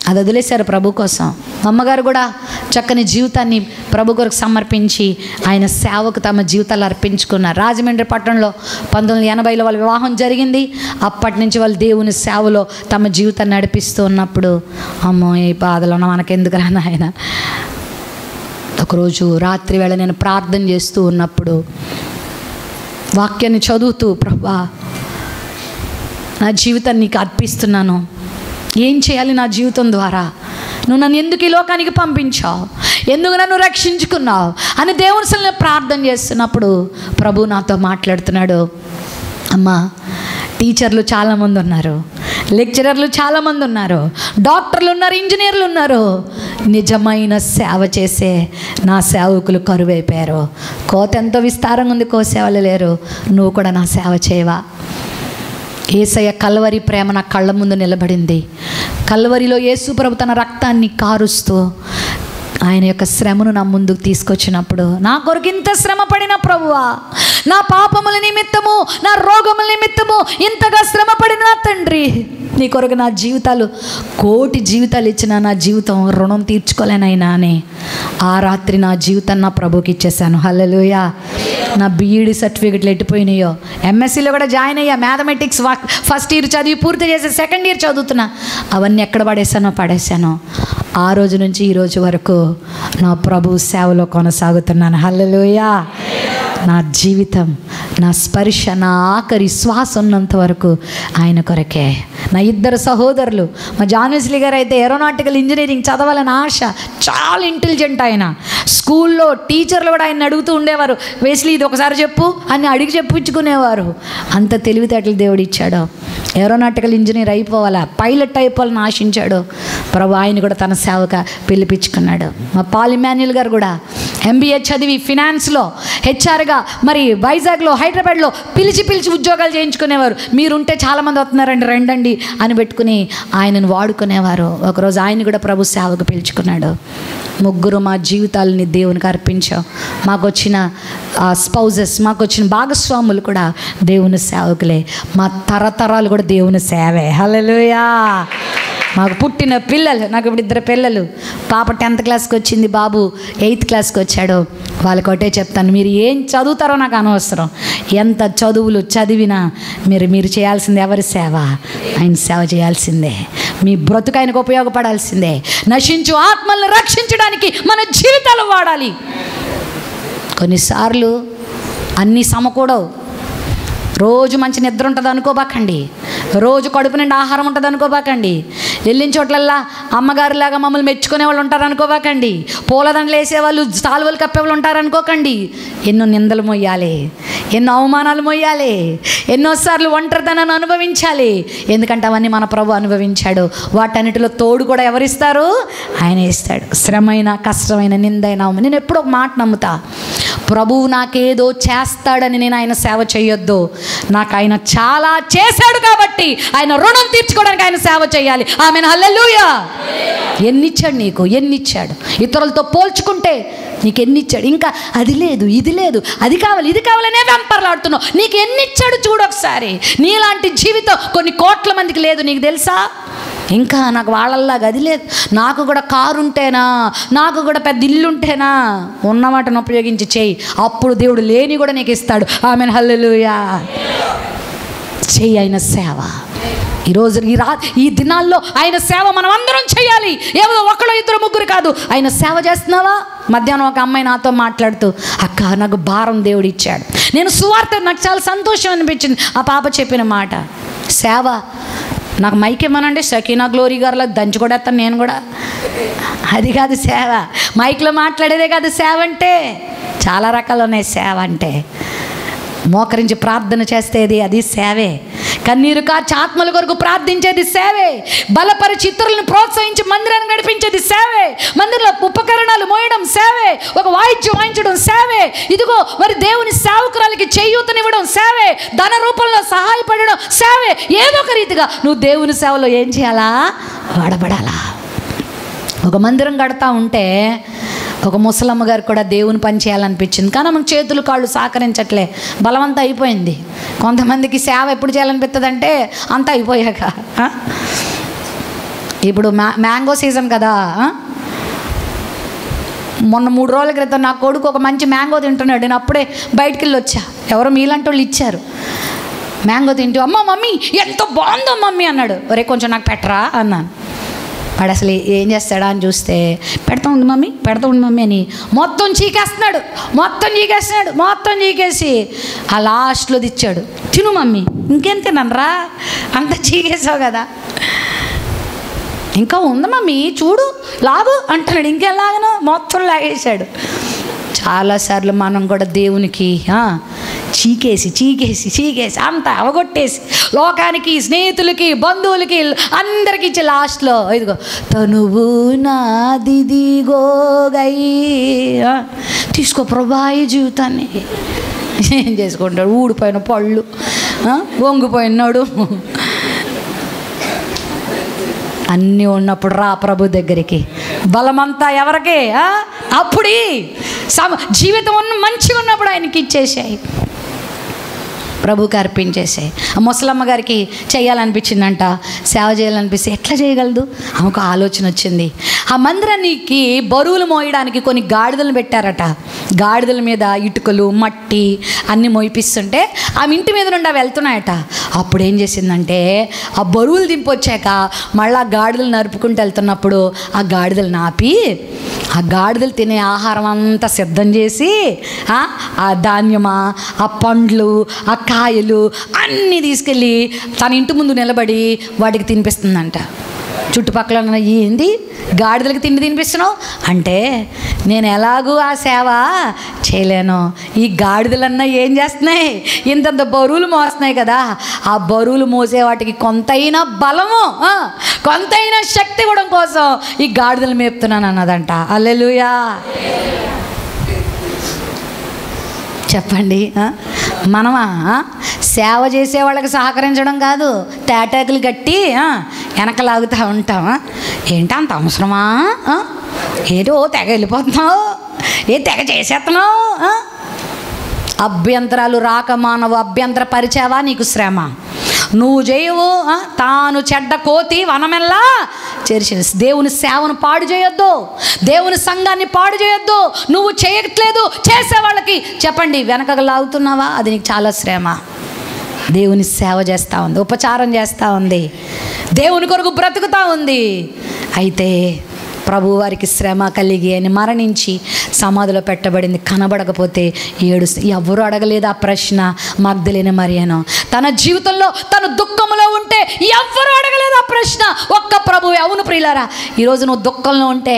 Speaker 1: అది వదిలేశారు ప్రభు కోసం. మా అమ్మగారు కూడా చక్కని జీవితాన్ని ప్రభు కొరకు సమర్పించి ఆయన సేవకు తమ జీవితాలు అర్పించుకున్నారు. రాజమండ్రి పట్టణంలో 1980లో వాళ్ళ వివాహం జరిగింది. అప్పటి నుంచి వాళ్ళు దేవుని సేవలో తమ జీవితాన్ని నడిపిస్తూ ఉన్నప్పుడు, అమ్మో ఈ బాధలో మనకెందుకు రా నాయన. ఒకరోజు రాత్రి వేళ నేను ప్రార్థన చేస్తూ ఉన్నప్పుడు వాక్యాన్ని చదువుతూ, ప్రభా నా జీవితాన్ని నీకు అర్పిస్తున్నాను, ఏం చేయాలి నా జీవితం ద్వారా, నువ్వు నన్ను ఎందుకు ఈ లోకానికి పంపించావు, ఎందుకు నన్ను రక్షించుకున్నావు అని దేవుని సన్నిధిలో ప్రార్థన చేస్తున్నప్పుడు ప్రభు నాతో మాట్లాడుతున్నాడు. అమ్మా, టీచర్లు చాలామంది ఉన్నారు, లెక్చరర్లు చాలామంది ఉన్నారు, డాక్టర్లు ఉన్నారు, ఇంజనీర్లు ఉన్నారు, నిజమైన సేవ చేసే నా సేవకులు కరువైపోయారు. కోత ఎంతో విస్తారంగా ఉంది, కోసేవాళ్ళు లేరు, నువ్వు కూడా నా సేవ చేయవా. యేసయ్య కల్వరి ప్రేమ నా కళ్ళ ముందు నిలబడింది. కల్వరిలో యేసు ప్రభు తన రక్తాన్ని కారుస్తూ ఆయన యొక్క శ్రమను నా ముందుకు తీసుకొచ్చినప్పుడు, నా కొరకు ఇంత శ్రమ పడిన ప్రభువా, నా పాపముల నిమిత్తము, నా రోగముల నిమిత్తము ఇంతగా శ్రమ పడిన నా తండ్రి, నీ కొరకు నా జీవితాలు 1,000,000 జీవితాలు ఇచ్చిన నా జీవితం రుణం తీర్చుకోలేనైనా అని ఆ రాత్రి నా జీవితాన్ని నా ప్రభుకి ఇచ్చేసాను. హల్లెలూయా. నా బీఈడీ సర్టిఫికెట్లు ఎట్టిపోయినాయో, ఎంఎస్సీలో కూడా జాయిన్ అయ్యా, మ్యాథమెటిక్స్ ఫస్ట్ ఇయర్ చదివి పూర్తి చేసి సెకండ్ ఇయర్ చదువుతున్నా, అవన్నీ ఎక్కడ పడేశానో. ఆ రోజు నుంచి ఈ రోజు వరకు నా ప్రభు సేవలో కొనసాగుతున్నాను. హల్లెలూయా. నా జీవితం, నా స్పర్శ, నా ఆఖరి శ్వాస ఉన్నంత వరకు ఆయన కొరకే. నా 2 సహోదరులు, మా జాన్విస్లీ గారు అయితే ఏరోనాటికల్ ఇంజనీరింగ్ చదవాలని ఆశ, చాలా ఇంటెలిజెంట్ ఆయన. స్కూల్లో టీచర్లు కూడా ఆయన అడుగుతూ ఉండేవారు, వేస్లీ ఇది ఒకసారి చెప్పు అని అడిగి చెప్పించుకునేవారు. అంత తెలివితేటలు దేవుడు ఇచ్చాడు. ఏరోనాటికల్ ఇంజనీర్ అయిపోవాలా, పైలట్ అయిపోవాలని ఆశించాడు. ప్రభు ఆయన కూడా తన సేవక పిలిపించుకున్నాడు. మా పాల్ ఇమాన్యుల్ గారు కూడా MBA చదివి ఫినాన్స్లో హెచ్ఆర్గా మరి వైజాగ్లో, హైదరాబాద్లో పిలిచి ఉద్యోగాలు చేయించుకునేవారు. మీరుంటే చాలామంది వస్తున్నారండి, రండి అని పెట్టుకుని ఆయనను వాడుకునేవారు. ఒకరోజు ఆయన కూడా ప్రభు సేవకు పిలుచుకున్నాడు. 3 మా జీవితాలని దేవునికి అర్పించాం. మాకు వచ్చిన స్పౌజెస్, మాకు వచ్చిన భాగస్వాములు కూడా దేవుని సేవకులే. మా తరతరాలు కూడా దేవుని సేవే. హల్లెలూయా. మాకు పుట్టిన పిల్లలు, నాకు ఇప్పుడు 2 పిల్లలు, పాప 10th క్లాస్కి వచ్చింది, బాబు 8th క్లాస్కి వచ్చాడు. వాళ్ళకి ఒకటే చెప్తాను, మీరు ఏం చదువుతారో నాకు అనవసరం, ఎంత చదువులు చదివినా మీరు చేయాల్సిందే ఎవరి సేవ? ఆయన సేవ చేయాల్సిందే. మీ బ్రతుకు ఆయనకు ఉపయోగపడాల్సిందే. నశించు ఆత్మలను రక్షించడానికి మన జీవితాలు వాడాలి. కొన్నిసార్లు అన్నీ సమకూడవు. రోజు మంచి నిద్ర ఉంటుంది అనుకోబాకండి, రోజు కడుపు నిండా ఆహారం ఉంటుంది అనుకోబాకండి, వెళ్ళిన చోట్లల్లా అమ్మగారిలాగా మమ్మల్ని మెచ్చుకునే వాళ్ళు ఉంటారు అనుకోబాకండి, పూలదండలు వేసేవాళ్ళు, సాల్వలు కప్పేవాళ్ళు ఉంటారు అనుకోకండి. ఎన్నో నిందలు మొయ్యాలి, ఎన్నో అవమానాలు మొయ్యాలి, ఎన్నోసార్లు ఒంటరితనాన్ని అనుభవించాలి. ఎందుకంటే అవన్నీ మన ప్రభు అనుభవించాడు. వాటన్నిటిలో తోడు కూడా ఎవరిస్తారు? ఆయన ఇస్తాడు. శ్రమైన, కష్టమైన, నిందైన. నేను ఎప్పుడో ఒక మాట నమ్ముతా, ప్రభువు నాకేదో చేస్తాడని నేను ఆయన సేవ చేయొద్దు. నాకు ఆయన చాలా చేశాడు కాబట్టి ఆయన రుణం తీర్చుకోవడానికి ఆయన సేవ చేయాలి. ఆమేన్. హల్లెలూయా. ఎన్నిచ్చాడు నీకు, ఎన్నిచ్చాడు. ఇతరులతో పోల్చుకుంటే నీకు ఎన్నిచ్చాడు. ఇంకా అది లేదు, ఇది లేదు, అది కావాలి, ఇది కావాలనే వెంపర్లాడుతున్నావు. నీకు ఎన్నిచ్చాడు చూడు ఒకసారి. నీలాంటి జీవితం కొన్ని కోట్ల మందికి లేదు. నీకు తెలుసా? ఇంకా నాకు వాళ్ళల్లా గది లేదు, నాకు కూడా కారు ఉంటేనా, నాకు కూడా పెద్ద ఇల్లు ఉంటేనా, ఉన్న వాటిని ఉపయోగించి చేయి, అప్పుడు దేవుడు లేని కూడా నీకు ఇస్తాడు. ఆమెన్, హల్లెలూయా. చెయ్యి ఆయన సేవ. ఈరోజు ఈ దినాల్లో ఆయన సేవ మనం అందరం చేయాలి. ఏదో ఒకళ్ళు ఇద్దరు ముగ్గురు కాదు. ఆయన సేవ చేస్తున్నావా? మధ్యాహ్నం ఒక అమ్మాయి నాతో మాట్లాడుతూ, అక్క నాకు భారం దేవుడు ఇచ్చాడు, నేను సువార్త, నాకు చాలా సంతోషం అనిపించింది ఆ పాప చెప్పిన మాట. సేవ నాకు మైక్ ఇవ్వనండి, సకీనా గ్లోరీ గారిలో దంచి కూడా ఎత్తాను నేను కూడా. అది కాదు సేవ, మైక్లో మాట్లాడేదే కాదు సేవ అంటే. చాలా రకాలు ఉన్నాయి సేవ అంటే. మోకరించి ప్రార్థన చేస్తేది అది సేవే. కన్నీరు కార్చి ఆత్మల కొరకు ప్రార్థించేది సేవే. బలపరిచి ఇతరులను ప్రోత్సహించి మందిరాన్ని నడిపించేది సేవే. మందిరంలో ఉపకరణాలు మోయడం సేవే. ఒక వాయిద్యం వాయించడం సేవే. ఇదిగో మరి దేవుని సేవకురాలకి చేయూతనివ్వడం సేవే. ధన రూపంలో సహాయపడడం సేవే. ఏదో ఒక రీతిగా నువ్వు దేవుని సేవలో ఏం చేయాలా? వాడబడాలా. ఒక మందిరం కడతా ఉంటే ఒక ముసలమ్మ గారు కూడా దేవుని పని చేయాలనిపించింది, కానీ మనకు చేతులు కాళ్ళు సహకరించట్లే, బలవంతం అయిపోయింది. కొంతమందికి సేవ ఎప్పుడు చేయాలనిపిస్తుంది అంటే అంతా అయిపోయాక. ఇప్పుడు మ్యాంగో సీజన్ కదా. మొన్న 3 రోజుల క్రితం నా కొడుకు ఒక మంచి మ్యాంగో తింటున్నాడు. నేను అప్పుడే బయటికి వెళ్ళి వచ్చా. ఎవరో మీలాంటి వాళ్ళు ఇచ్చారు. మ్యాంగో తింటూ, అమ్మ మమ్మీ ఎంత బాగుందో మమ్మీ అన్నాడు. ఒరే కొంచెం నాకు పెట్టరా అన్నాను. వాడు అసలు ఏం చేస్తాడా అని చూస్తే, పెడతా ఉంది మమ్మీ అని మొత్తం చీకేస్తున్నాడు. మొత్తం చీకేసి ఆ లాస్ట్లో తెచ్చాడు. తిను మమ్మీ. ఇంకేం తినరా, అంత చీకేసావు కదా. ఇంకా ఉంది మమ్మీ చూడు లాగు అంటున్నాడు. ఇంకేం లాగను, మొత్తం లాగేశాడు. చాలాసార్లు మనం కూడా దేవునికి చీకేసి అంతా అవగొట్టేసి లోకానికి, స్నేహితులకి, బంధువులకి, అందరికి ఇచ్చి లాస్ట్లో ఇదిగో తనువు నాదిదిగో గై తీసుకో ప్రభా ఈ జీవితాన్ని. ఏం చేసుకుంటాడు? ఊడిపోయిన పళ్ళు, వంగిపోయినాడు. అన్నీ ఉన్నప్పుడు రా ప్రభు దగ్గరికి. బలమంతా ఎవరికి? అప్పుడే జీవితం మంచిగా ఉన్నప్పుడు ఆయనకి ఇచ్చేసాయి, ప్రభుకి అర్పించేసాయి. ఆ ముసలమ్మ గారికి చేయాలనిపించిందంట, సేవ చేయాలనిపిస్తే ఎట్లా చేయగలదు? ఆమెకు ఆలోచన వచ్చింది. ఆ మందిరానికి బరువులు మోయడానికి కొన్ని గాడిదలు పెట్టారట. గాడిదల మీద ఇటుకలు, మట్టి అన్నీ మోయిపిస్తుంటే ఆమె ఇంటి మీద నుండి అవి వెళ్తున్నాయట. అప్పుడు ఏం చేసిందంటే ఆ బరువులు దింపొచ్చాక మళ్ళీ ఆ గాడిదలు నరుపుకుంటూ వెళ్తున్నప్పుడు ఆ గాడిదలు ఆపి ఆ గాడిదలు తినే ఆహారం అంతా సిద్ధం చేసి ఆ ధాన్యమా, ఆ పండ్లు, ఆ కాయలు అన్నీ తీసుకెళ్ళి తన ఇంటి ముందు నిలబడి వాటికి తినిపిస్తుందంట. చుట్టుపక్కల ఏంది గాడిదలకి తిండి తినిపిస్తున్నావు అంటే, నేను ఎలాగూ ఆ సేవ చేయలేను, ఈ గాడిదలన్నా ఏం చేస్తున్నాయి, ఇంతంత బరువులు మోస్తున్నాయి కదా, ఆ బరువులు మోసే వాటికి కొంతైనా బలము, కొంతైనా శక్తి ఇవ్వడం కోసం ఈ గాడిదలు మేపుతున్నాను అన్నదంట. హల్లెలూయా చెప్పండి. మనమా సేవ చేసే వాళ్ళకి సహకరించడం కాదు, తేటాకులు కట్టి వెనక లాగుతూ ఉంటాం. ఏంటి అంత అవసరమా? ఏదో తెగ వెళ్ళిపోతున్నావు, తెగ చేసేస్తున్నావు. అభ్యంతరాలు రాక మానవు అభ్యంతర పరిచావా, నీకు శ్రమ. నువ్వు చేయవు, తాను చెడ్డ కోతి వనమెల్లా చేర్చేసి. దేవుని సేవను పాడు చేయొద్దు, దేవుని సంఘాన్ని పాడు చేయొద్దు. నువ్వు చేయట్లేదు, చేసే వాళ్ళకి చెప్పండి, వెనక లాగుతున్నావా, అది నీకు చాలా శ్రమ. దేవుని సేవ చేస్తూ ఉంది, ఉపచారం చేస్తూ ఉంది, దేవుని కొరకు బ్రతుకుతూ ఉంది. అయితే ప్రభు వారికి శ్రమ కలిగి ఆయన మరణించి సమాధిలో పెట్టబడింది. కనబడకపోతే ఏడుస్తుంది. ఎవరు అడగలేదు ఆ ప్రశ్న. మగ్దలేనే మరియను తన జీవితంలో తను దుఃఖంలో ఉంటే ఎవరు అడగలేదు ఆ ప్రశ్న, ఒక్క ప్రభువే. అవును ప్రియులారా, ఈరోజు నువ్వు దుఃఖంలో ఉంటే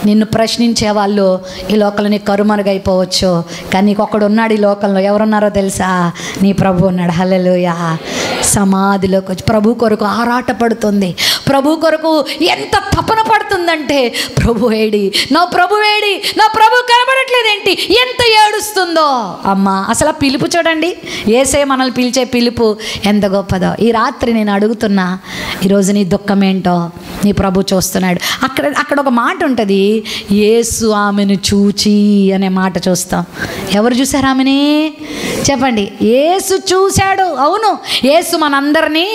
Speaker 1: నిన్ను ప్రశ్నించే వాళ్ళు ఈ లోకంలో నీకు కరుమరుగైపోవచ్చు, కానీ నీకు ఒక్కడు ఉన్నాడు ఈ లోకంలో. ఎవరున్నారో తెలుసా? నీ ప్రభు ఉన్నాడు. హల్లెలూయా. సమాధిలోకి వచ్చి ప్రభు కొరకు ఆరాట పడుతుంది, ప్రభు కొరకు ఎంత తపన పడుతుందంటే, ప్రభు ఏడి, నా ప్రభు ఏడి, నా ప్రభు కనబడట్లేదేంటి, ఎంత ఏడుస్తుందో. అమ్మా అసలు ఆ పిలుపు చూడండి, యేసే మనల్ని పిలిచే పిలుపు ఎంత గొప్పదో. ఈ రాత్రి నేను అడుగుతున్నా, ఈరోజు నీ దుఃఖం ఏంటో నీ ప్రభు చూస్తున్నాడు. అక్కడ ఒక మాట ఉంటుంది, యేసు ఆమెను చూచి అనే మాట చూస్తాం. ఎవరు చూశారు ఆమెని? చెప్పండి. యేసు చూశాడు. అవును, యేసు మనందరినీ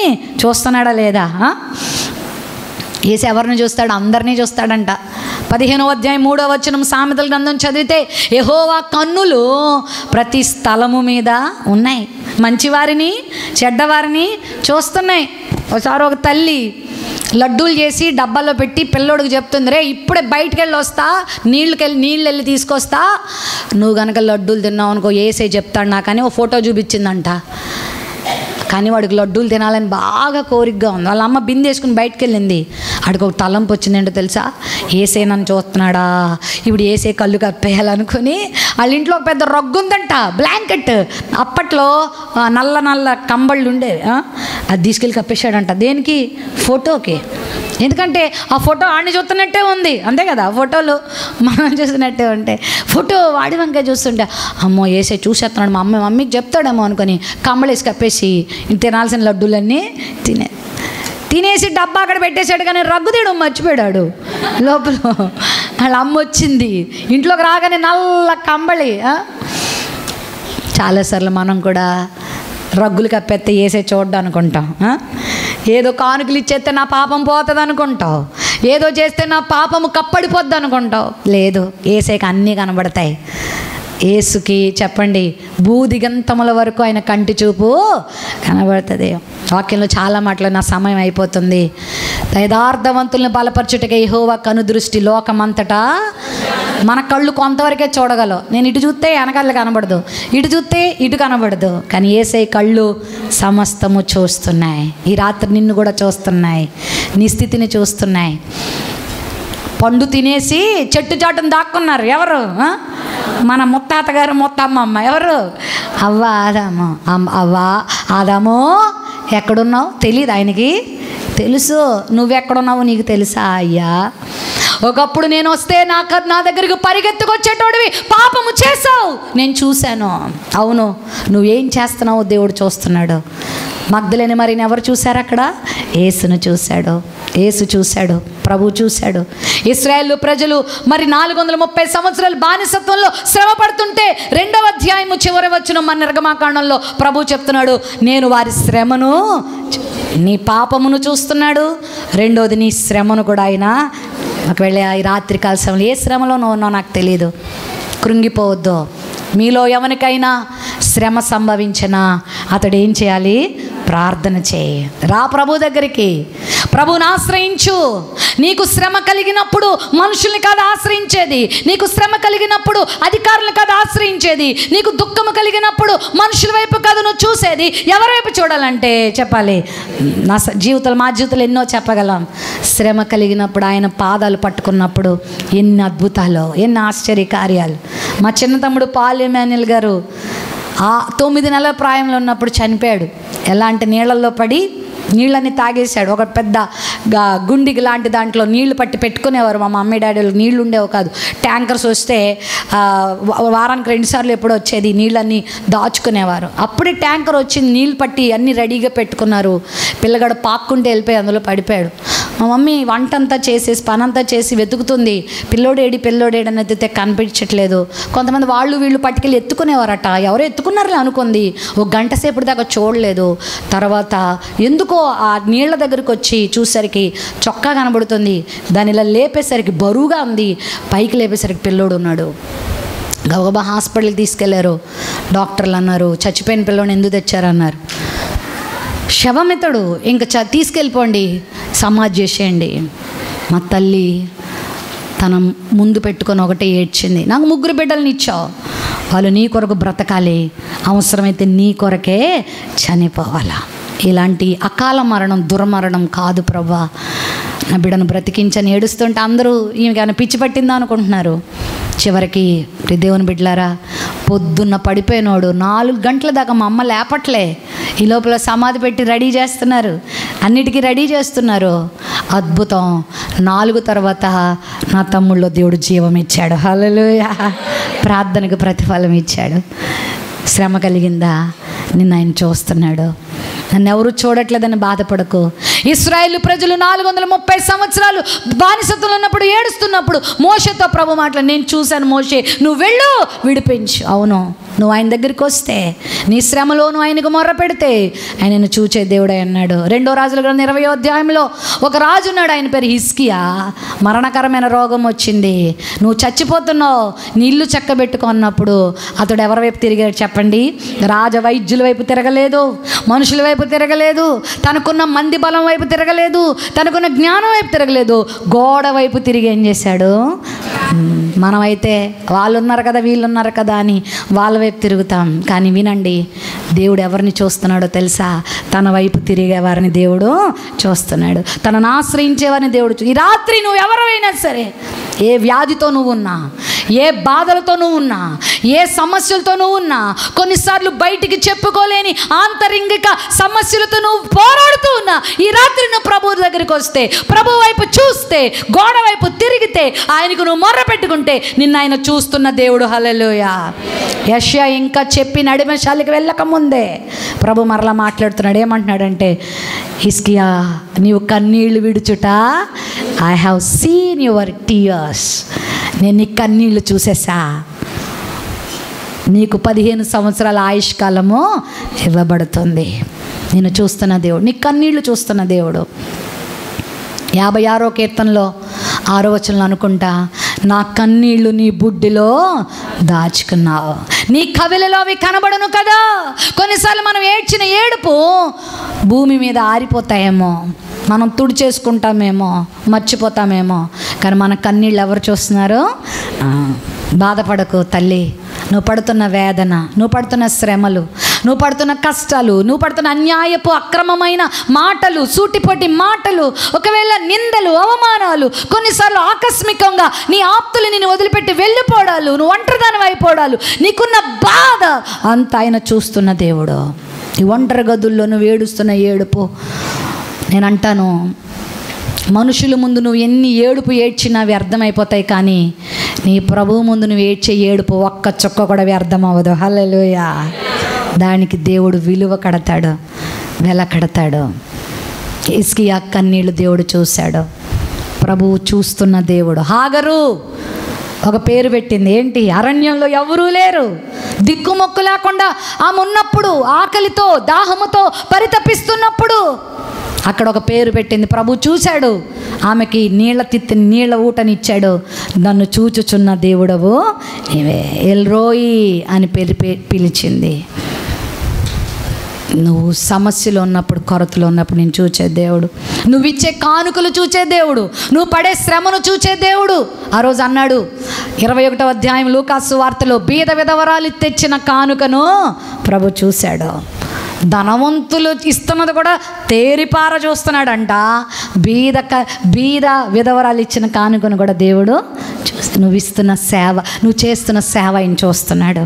Speaker 1: చూస్తున్నాడా లేదా? యేసు ఎవరిని చూస్తాడు? అందరినీ చూస్తాడంట. 15వ అధ్యాయం 3వ వచనం సామెతల గ్రంథం చదివితే, యెహోవా కన్నులు ప్రతి స్థలము మీద ఉన్నాయి, మంచివారిని చెడ్డవారిని చూస్తున్నాయి. ఒకసారి ఒక తల్లి లడ్డూలు చేసి డబ్బాలో పెట్టి పిల్లోడికి చెప్తుంది, రే ఇప్పుడే బయటికి వెళ్ళి వస్తా, నీళ్ళు వెళ్ళి తీసుకొస్తా, నువ్వు కనుక లడ్డూలు తిన్నావు అనుకో యేసే చెప్తాడు నాకని ఓ ఫోటో చూపించిందంట. కానీ వాడికి లడ్డూలు తినాలని బాగా కోరికగా ఉంది. వాళ్ళ అమ్మ బిందె వేసుకుని బయటకు వెళ్ళింది. ఆడికి ఒక తలంపు వచ్చిందేంటో తెలుసా? ఏసే నన్ను చూస్తున్నాడా, ఇప్పుడు ఏసే కళ్ళు కప్పేయాలనుకుని వాళ్ళ ఇంట్లో ఒక పెద్ద రగ్గు ఉందంట, బ్లాంకెట్. అప్పట్లో నల్ల కంబళ్ళు ఉండేవి, అది తీసుకెళ్ళి కప్పేశాడంట. దేనికి? ఫోటోకి. ఎందుకంటే ఆ ఫోటో ఆడిని చూస్తున్నట్టే ఉంది, అంతే కదా, ఫోటోలు మనం చూస్తున్నట్టే ఉంటాయి. ఫోటో వాడి వంకాయ చూస్తుంటే అమ్మో ఏసే చూసేస్తున్నాడు, మా మమ్మీకి చెప్తాడేమో అనుకొని కంబళేసి కప్పేసి తినాల్సిన లడ్డూలన్నీ తినేసి డబ్బా అక్కడ పెట్టేశాడు. కానీ రగ్గు తీయడం మర్చిపోయాడు. లోపల వాళ్ళ అమ్మ వచ్చింది, ఇంట్లోకి రాగానే నల్ల కంబళి. చాలాసార్లు మనం కూడా రగ్గులు కప్పేస్తే ఏసే చూడ్డం అనుకుంటాం. ఏదో కానుకలు ఇచ్చేస్తే నా పాపం పోతుంది అనుకుంటావు, ఏదో చేస్తే నా పాపము కప్పడిపోద్ది అనుకుంటావు. లేదు, ఏసేకి అన్నీ కనబడతాయి. ఏసుకి చెప్పండి, భూదిగంతముల వరకు ఆయన కంటి చూపు కనబడుతుంది. వాక్యంలో చాలా మాటలు, నా సమయం అయిపోతుంది. యథార్థవంతుల్ని బలపరచుటకే యెహోవా కనుదృష్టి లోకమంతటా. మన కళ్ళు కొంతవరకే చూడగలవు. నేను ఇటు చూస్తే వెనకాల కనబడదు, ఇటు చూస్తే ఇటు కనబడదు. కానీ యేసే కళ్ళు సమస్తము చూస్తున్నాయి. ఈ రాత్రి నిన్ను కూడా చూస్తున్నాయి, నీ స్థితిని చూస్తున్నాయి. పండు తినేసి చెట్టు చాటును దాక్కున్నారు ఎవరు? మన ముత్తాతగారు ముత్తమ్మమ్మ. ఎవరు? అవ్వ ఆదాము. అవ్వ ఆదాము ఎక్కడున్నావు తెలియదు ఆయనకి, తెలుసు. నువ్వెక్కడున్నావు నీకు తెలుసా? అయ్యా ఒకప్పుడు నేను వస్తే నా దగ్గరికి పరిగెత్తుకొచ్చేటోడివి, పాపము చేసావు, నేను చూశాను. అవును, నువ్వేం చేస్తున్నావు దేవుడు చూస్తున్నాడు. మగ్దలేని మరి ఎవరు చూశారు అక్కడ? యేసును చూశాడు. యేసు చూశాడు, ప్రభు చూశాడు. ఇశ్రాయేలు ప్రజలు మరి 430 సంవత్సరాలు బానిసత్వంలో శ్రమ పడుతుంటే 2వ అధ్యాయము చివరి వచనం మన నిర్గమాకాండంలో ప్రభు చెప్తున్నాడు, నేను వారి శ్రమను, నీ పాపమును చూస్తున్నాడు, రెండోది నీ శ్రమను కూడా ఆయన. ఒకవేళ ఈ రాత్రి కాల సమయంలో ఏ శ్రమలో ఉన్నావు నాకు తెలియదు, కృంగిపోవద్దు. మీలో ఎవరికైనా శ్రమ సంభవించినా అతడు ఏం చేయాలి? ప్రార్థన చేయి. రా ప్రభు దగ్గరికి, ప్రభువుని ఆశ్రయించు. నీకు శ్రమ కలిగినప్పుడు మనుషుల్ని కాదు ఆశ్రయించేది, నీకు శ్రమ కలిగినప్పుడు అధికారులను కాదు ఆశ్రయించేది, నీకు దుఃఖము కలిగినప్పుడు మనుషుల వైపు కాదు నువ్వు చూసేది. ఎవరి వైపు చూడాలంటే చెప్పాలి, నా జీవితంలో మా జీవితంలో ఎన్నో చెప్పగలం. శ్రమ కలిగినప్పుడు ఆయన పాదాలు పట్టుకున్నప్పుడు ఎన్ని అద్భుతాలు, ఎన్ని ఆశ్చర్య కార్యాలు. మా చిన్న తమ్ముడు పాల్ ఎమాన్యుల్ గారు 9 నెలల ప్రాయంలో ఉన్నప్పుడు చనిపోయాడు. ఎలా అంటే నీళ్ళల్లో పడి నీళ్ళని తాగేశాడు. ఒక పెద్ద గుండికి లాంటి దాంట్లో నీళ్లు పట్టి పెట్టుకునేవారు. మా మమ్మీ డాడీలు నీళ్లు ఉండేవి కాదు, ట్యాంకర్స్ వస్తే వారానికి 2 సార్లు ఎప్పుడో వచ్చేది, నీళ్ళన్నీ దాచుకునేవారు. అప్పుడే ట్యాంకర్ వచ్చింది, నీళ్ళు పట్టి అన్నీ రెడీగా పెట్టుకున్నారు. పిల్లగాడు పాక్కుంటే వెళ్ళిపోయి అందులో పడిపోయాడు. మా మమ్మీ వంటంతా చేసేసి పనంతా చేసి వెతుకుతుంది, పిల్లోడేడి అని ఎత్తితే కనిపించట్లేదు. కొంతమంది వాళ్ళు వీళ్ళు పట్టుకెళ్ళి ఎత్తుకునేవారట, ఎవరో ఎత్తుకున్నారులే అనుకుంది. ఒక గంట సేపటి దాకా చూడలేదు. తర్వాత ఎందుకో ఆ నీళ్ల దగ్గరికి వచ్చి చూసరికి చొక్కా కనబడుతుంది. దాని ఇలా లేపేసరికి బరువుగా ఉంది, పైకి లేపేసరికి పిల్లోడు ఉన్నాడు. గబగబా హాస్పిటల్కి తీసుకెళ్లారు. డాక్టర్లు అన్నారు చచ్చిపోయిన పిల్లోని ఎందుకు తెచ్చారన్నారు. శవమితడు ఇంకా తీసుకెళ్ళిపోండి, సమాధి చేసేయండి. మా తల్లి తన ముందు పెట్టుకొని ఒకటే ఏడ్చింది, నాకు 3 బిడ్డలని ఇచ్చావు, వాళ్ళు నీ కొరకు బ్రతకాలి, అవసరమైతే నీ కొరకే చనిపోవాలా. ఇలాంటి అకాల మరణం దుర్మరణం కాదు ప్రభా, నా బిడ్డను బ్రతికించని ఏడుస్తుంటే అందరూ ఈమెకేమైనా పిచ్చి పట్టిందా అనుకుంటున్నారు. చివరికి దేవుని బిడ్డలారా, పొద్దున్న పడిపోయినోడు 4 గంటల దాకా మా అమ్మ లేపట్లే, ఈ లోపల సమాధి పెట్టి రెడీ చేస్తున్నారు, అన్నిటికీ రెడీ చేస్తున్నారు. అద్భుతం. 4 తర్వాత నా తమ్ముళ్ళో దేవుడు జీవం ఇచ్చాడు. హల్లెలూయా. ప్రార్థనకు ప్రతిఫలం ఇచ్చాడు. శ్రమ కలిగిందా? నిన్ను ఆయన చూస్తున్నాడు. నన్ను ఎవరు చూడట్లేదని బాధపడకు. ఇశ్రాయేలు ప్రజలు 430 సంవత్సరాలు బానిసత్వంలో ఉన్నప్పుడు ఏడుస్తున్నప్పుడు మోషేతో ప్రభు మాటలు, నేను చూశాను మోషే, నువ్వు వెళ్ళు విడిపించు. అవును, నువ్వు ఆయన దగ్గరికి వస్తే, నీ శ్రమలో నువ్వు ఆయనకు మొర్ర పెడితే ఆయన నిన్ను చూచే దేవుడే అన్నాడు. 2 రాజుల గ్రంథం 20వ అధ్యాయంలో ఒక రాజు ఉన్నాడు, ఆయన పేరు హిజ్కియా. మరణకరమైన రోగం వచ్చింది, నువ్వు చచ్చిపోతున్నావు, నీ ఇల్లు చక్కబెట్టుకున్నప్పుడు అతడు ఎవరి వైపు తిరిగాడు చెప్పండి? రాజ వైద్యుల వైపు తిరగలేదు, మనుషుల వైపు తిరగలేదు, తనకున్న మంది బలం వైపు తిరగలేదు, తనకున్న జ్ఞానం వైపు తిరగలేదు, గోడ వైపు తిరిగి ఏం చేశాడు? మనమైతే వాళ్ళు ఉన్నారు కదా, వీళ్ళు ఉన్నారు కదా అని వాళ్ళ వైపు తిరుగుతాం. కానీ వినండి, దేవుడు ఎవరిని చూస్తున్నాడో తెలుసా? తన వైపు తిరిగే వారిని దేవుడు చూస్తున్నాడు, తనను ఆశ్రయించే వారిని దేవుడు ఈ రాత్రి నువ్వు ఎవరైనా సరే, ఏ వ్యాధితో నువ్వు ఉన్నా, ఏ బాధలతో నువ్వు ఉన్నా, ఏ సమస్యలతో నువ్వు ఉన్నా, కొన్నిసార్లు బయటికి చెప్పుకోలేని ఆంతరింగిక సమస్యలతో నువ్వు పోరాడుతూ ఉన్నా, ఈ రాత్రి నువ్వు ప్రభు దగ్గరికి వస్తే, ప్రభు వైపు చూస్తే, గోడ వైపు తిరిగితే, ఆయనకు నువ్వు మొర్ర పెట్టుకుంటే నిన్ను ఆయన చూస్తున్న దేవుడు. హల్లెలూయా. యెషయా ఇంకా చెప్పి నడిమశాలికి వెళ్ళక ముందే ప్రభు మరలా మాట్లాడుతున్నాడు. ఏమంటున్నాడంటే, హిజ్కియా నీవు కన్నీళ్లు విడుచుట, I have seen your tears, నేను నీ కన్నీళ్లు చూసేసా, నీకు 15 సంవత్సరాల ఆయుష్కాలము ఇవ్వబడుతుంది. నేను చూస్తున్న దేవుడు, నీ కన్నీళ్లు చూస్తున్న దేవుడు. 56వ కీర్తనలో 6వ వచనంలో అనుకుంటా, నా కన్నీళ్లు నీ బుడ్డిలో దాచుకున్నావు, నీ కవిలలో అవి కనబడను కదా. కొన్నిసార్లు మనం ఏడ్చిన ఏడుపు భూమి మీద ఆరిపోతాయేమో, మనం తుడిచేసుకుంటామేమో, మర్చిపోతామేమో, కానీ మన కన్నీళ్ళు ఎవరు చూస్తున్నారు? బాధపడకు తల్లి, నువ్వు పడుతున్న వేదన, నువ్వు పడుతున్న శ్రమలు, నువ్వు పడుతున్న కష్టాలు, నువ్వు పడుతున్న అన్యాయపు అక్రమమైన మాటలు, సూటిపోటి మాటలు, ఒకవేళ నిందలు, అవమానాలు, కొన్నిసార్లు ఆకస్మికంగా నీ ఆప్తులు నిన్ను వదిలిపెట్టి వెళ్ళిపోవడాలు, నువ్వు ఒంటరిదాని అయిపోవడాలు, నీకున్న బాధ అంతా ఆయన చూస్తున్న దేవుడు. ఈ ఒంటరి గదుల్లో నువ్వు ఏడుస్తున్న ఏడుపు, నేను అంటాను, మనుషుల ముందు నువ్వు ఎన్ని ఏడుపు ఏడ్చినా వ్యర్థమైపోతాయి, కానీ నీ ప్రభువు ముందు నువ్వు ఏడ్చే ఏడుపు ఒక్క చుక్క కూడా వ్యర్థం అవ్వదు. హల్లెలూయా. దానికి దేవుడు విలువ కడతాడు, వెల కడతాడు. హిజ్కియా కన్నీళ్ళు దేవుడు చూశాడు, ప్రభువు చూస్తున్న దేవుడు. హాగరు ఒక పేరు పెట్టింది, ఏంటి? అరణ్యంలో ఎవరూ లేరు, దిక్కుమొక్కు లేకుండా ఆమె ఉన్నప్పుడు, ఆకలితో దాహముతో పరితపిస్తున్నప్పుడు అక్కడ ఒక పేరు పెట్టింది. ప్రభు చూశాడు, ఆమెకి నీళ్ళ ఊటనిచ్చాడు. నన్ను చూచుచున్న దేవుడవు నీవే, ఎల్రోయి అని పిలిచింది. నువ్వు సమస్యలో ఉన్నప్పుడు, కొరతలో ఉన్నప్పుడు నేను చూచే దేవుడు, నువ్వు ఇచ్చే కానుకలు చూచే దేవుడు, నువ్వు పడే శ్రమను చూచే దేవుడు. ఆ రోజు అన్నాడు 21వ అధ్యాయం లూకాసు వార్తలో, బీద విధవరాలు తెచ్చిన కానుకను ప్రభు చూశాడు. ధనవంతులు ఇస్తున్నది కూడా తేరిపార చూస్తున్నాడంట, బీద విధవరాలు ఇచ్చిన కానుకను కూడా దేవుడు చూస్తూ, నువ్వు ఇస్తున్న సేవ, నువ్వు చేస్తున్న సేవ ఆయన చూస్తున్నాడు,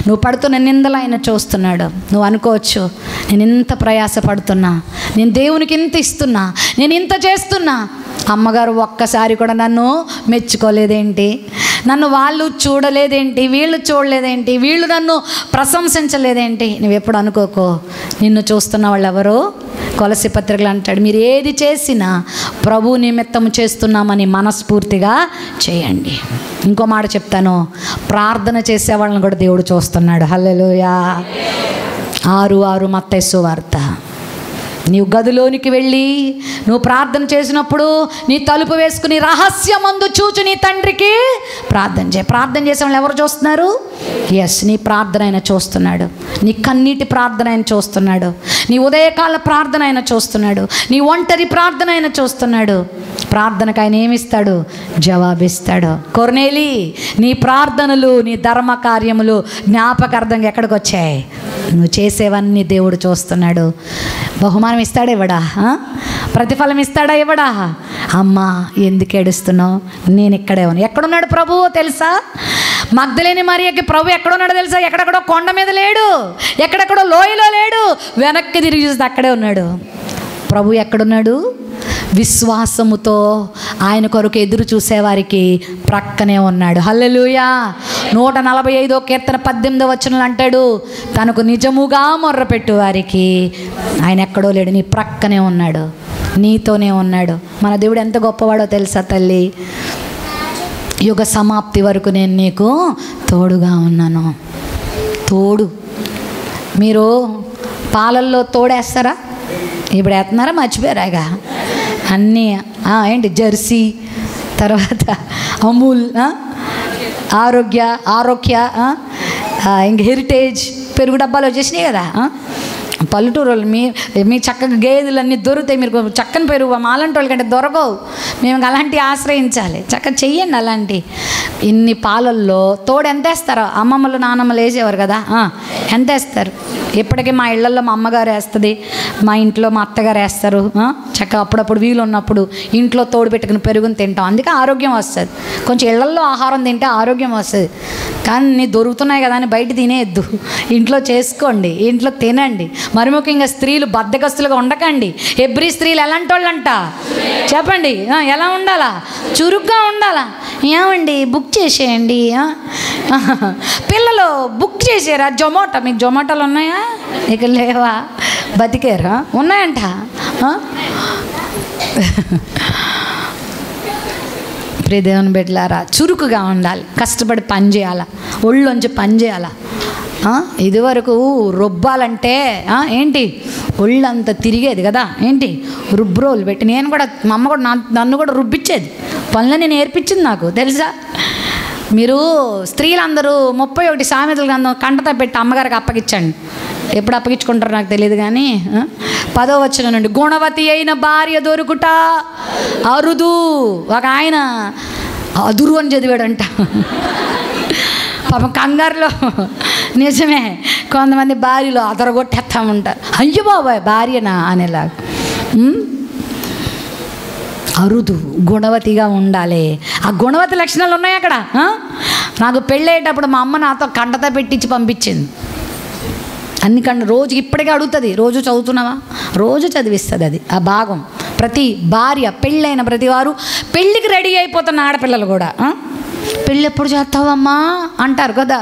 Speaker 1: నువ్వు పడుతున్న నిందలు ఆయన చూస్తున్నాడు. నువ్వు అనుకోవచ్చు, నేను ఇంత ప్రయాసపడుతున్నా, నేను దేవునికి ఇంత ఇస్తున్నా, నేను ఇంత చేస్తున్నా, అమ్మగారు ఒక్కసారి కూడా నన్ను మెచ్చుకోలేదేంటి, నన్ను వాళ్ళు చూడలేదేంటి, వీళ్ళు చూడలేదేంటి, వీళ్ళు నన్ను ప్రశంసించలేదేంటి? నువ్వెప్పుడు అనుకోకో, నిన్ను చూస్తున్న వాళ్ళు ఎవరు? కొలసి పత్రికలు అంటాడు, మీరు ఏది చేసినా ప్రభు నిమిత్తం చేస్తున్నామని మనస్ఫూర్తిగా చేయండి. ఇంకో మాట చెప్తాను, ప్రార్థన చేసే వాళ్ళని కూడా దేవుడు చూస్తున్నాడు. హల్లెలూయా. 6:6 మత్తయి సువార్త. నీవు గదిలోనికి వెళ్ళి నువ్వు ప్రార్థన చేసినప్పుడు నీ తలుపు వేసుకుని రహస్యమందు చూచు నీ తండ్రికి ప్రార్థన చేయి. ప్రార్థన చేసే వాళ్ళు ఎవరు చూస్తున్నారు? ఎస్, నీ ప్రార్థన ఆయన చూస్తున్నాడు, నీ కన్నీటి ప్రార్థన ఆయన చూస్తున్నాడు, నీ ఉదయకాల ప్రార్థన ఆయన చూస్తున్నాడు, నీ ఒంటరి ప్రార్థన ఆయన చూస్తున్నాడు. ప్రార్థనకు ఆయన ఏమిస్తాడు? జవాబిస్తాడు. కొర్నేలి, నీ ప్రార్థనలు, నీ ధర్మ కార్యములు జ్ఞాపకార్థంగా ఎక్కడికి వచ్చాయి? నువ్వు చేసేవన్నీ దేవుడు చూస్తున్నాడు. బహుమానం ఇస్తాడా ఇవ్వడా? ప్రతిఫలం ఇస్తాడా ఇవ్వడా? అమ్మా ఎందుకు ఏడుస్తున్నావు? నేను ఇక్కడే ఉన్నాను. ఎక్కడున్నాడు ప్రభువు తెలుసా? మగ్దలేని మరియకి ప్రభు ఎక్కడున్నాడో తెలుసా? ఎక్కడెక్కడో కొండ మీద లేడు, ఎక్కడెక్కడో లోయలో లేడు, వెనక్కి తిరిగి చూస్తే అక్కడే ఉన్నాడు. ప్రభు ఎక్కడున్నాడు? విశ్వాసముతో ఆయన కొరకు ఎదురు చూసేవారికి ప్రక్కనే ఉన్నాడు. హల్లెలూయా. 145వ కీర్తన 18వ వచనంలో అంటాడు, తనకు నిజముగా మొర్రపెట్టు వారికి ఆయన ఎక్కడో లేడు, నీ ప్రక్కనే ఉన్నాడు. నీతోనే ఉన్నాడు. మన దేవుడు ఎంత గొప్పవాడో తెలుసా తల్లి? యుగ సమాప్తి వరకు నేను నీకు తోడుగా ఉన్నాను. తోడు. మీరు పాలల్లో తోడేస్తారా? ఇప్పుడు వేస్తున్నారా? మర్చిపోయారాగా అన్నీ. ఏంటి జెర్సీ, తర్వాత అమూల్, ఆరోగ్య ఇంక హెరిటేజ్ పెరుగు డబ్బాలు వచ్చేసినాయి కదా. పల్లెటూరు వాళ్ళు మీ చక్కగా గేదెలు అన్నీ దొరుకుతాయి. మీరు చక్కని పెరుగు మాలాంటి వాళ్ళకంటే దొరకవు. మేము అలాంటివి ఆశ్రయించాలి. చక్కగా చెయ్యండి అలాంటి. ఇన్ని పాలల్లో తోడు ఎంత వేస్తారో? అమ్మమ్మలు నాన్నమ్మలు వేసేవారు కదా. ఎంత వేస్తారు? ఇప్పటికీ మా ఇళ్లలో మా అమ్మగారు వేస్తుంది, మా ఇంట్లో మా అత్తగారు వేస్తారు. చక్కగా అప్పుడప్పుడు వీలు ఉన్నప్పుడు ఇంట్లో తోడు పెట్టుకుని పెరుగుని తింటాం. అందుకే ఆరోగ్యం వస్తుంది. కొంచెం ఇళ్లల్లో ఆహారం తింటే ఆరోగ్యం వస్తుంది. కానీ దొరుకుతున్నాయి కదా అని బయట తినేయద్దు. ఇంట్లో చేసుకోండి, ఇంట్లో తినండి. మరి ముఖ్యంగా స్త్రీలు బద్ధకస్తులుగా ఉండకండి. ఎబ్రీ స్త్రీలు ఎలాంటి వాళ్ళంట చెప్పండి? ఎలా ఉండాలా? చురుగ్గా ఉండాలా? ఏమండి బుక్ చేసేయండి. పిల్లలు బుక్ చేసారా? జొమాటో. మీకు జొమాటోలు ఉన్నాయా? ఇక లేవా? బతికారా? ఉన్నాయంట. ప్రియ దేవుని బిడ్డలారా, చురుకుగా ఉండాలి. కష్టపడి పని చేయాలా, ఒళ్ళొంచి పని చేయాలా. ఇదివరకు రుబ్బాలంటే ఏంటి ఒళ్ళంతా తిరిగేది కదా. ఏంటి రుబ్రోలు పెట్టి నేను కూడా, మా అమ్మ కూడా నన్ను కూడా రుబ్బిచ్చేది. పనులని నేర్పించింది నాకు తెలుసా. మీరు స్త్రీలందరూ 31 సామెతల గ్రంథం కంటత పెట్టి అమ్మగారికి అప్పగించండి. ఎప్పుడు అప్పగించుకుంటారో నాకు తెలియదు కానీ 10వ వచనం నుండి, గుణవతి అయిన భార్య దొరుకుట అరుదు. ఒక ఆయన అదురు అని చదివాడంట. పాపం కంగారులో నిజమే కొంతమంది భార్యలు అదరగొట్టేస్తా ఉంటారు. అయ్యో బాబాయ్ భార్యనా అనేలాగా. అరుదు, గుణవతిగా ఉండాలి. ఆ గుణవతి లక్షణాలు ఉన్నాయి అక్కడ. నాకు పెళ్ళయ్యేటప్పుడు మా అమ్మ నాతో కంటత పెట్టించి పంపించింది. అన్ని రోజు ఇప్పటికే అడుగుతుంది, రోజు చదువుతున్నావా? రోజు చదివిస్తుంది అది ఆ భాగం. ప్రతి భార్య, పెళ్ళైన ప్రతి వారు, పెళ్ళికి రెడీ అయిపోతున్న ఆడపిల్లలు కూడా పెళ్ళి ఎప్పుడు చేస్తావమ్మా అంటారు కదా.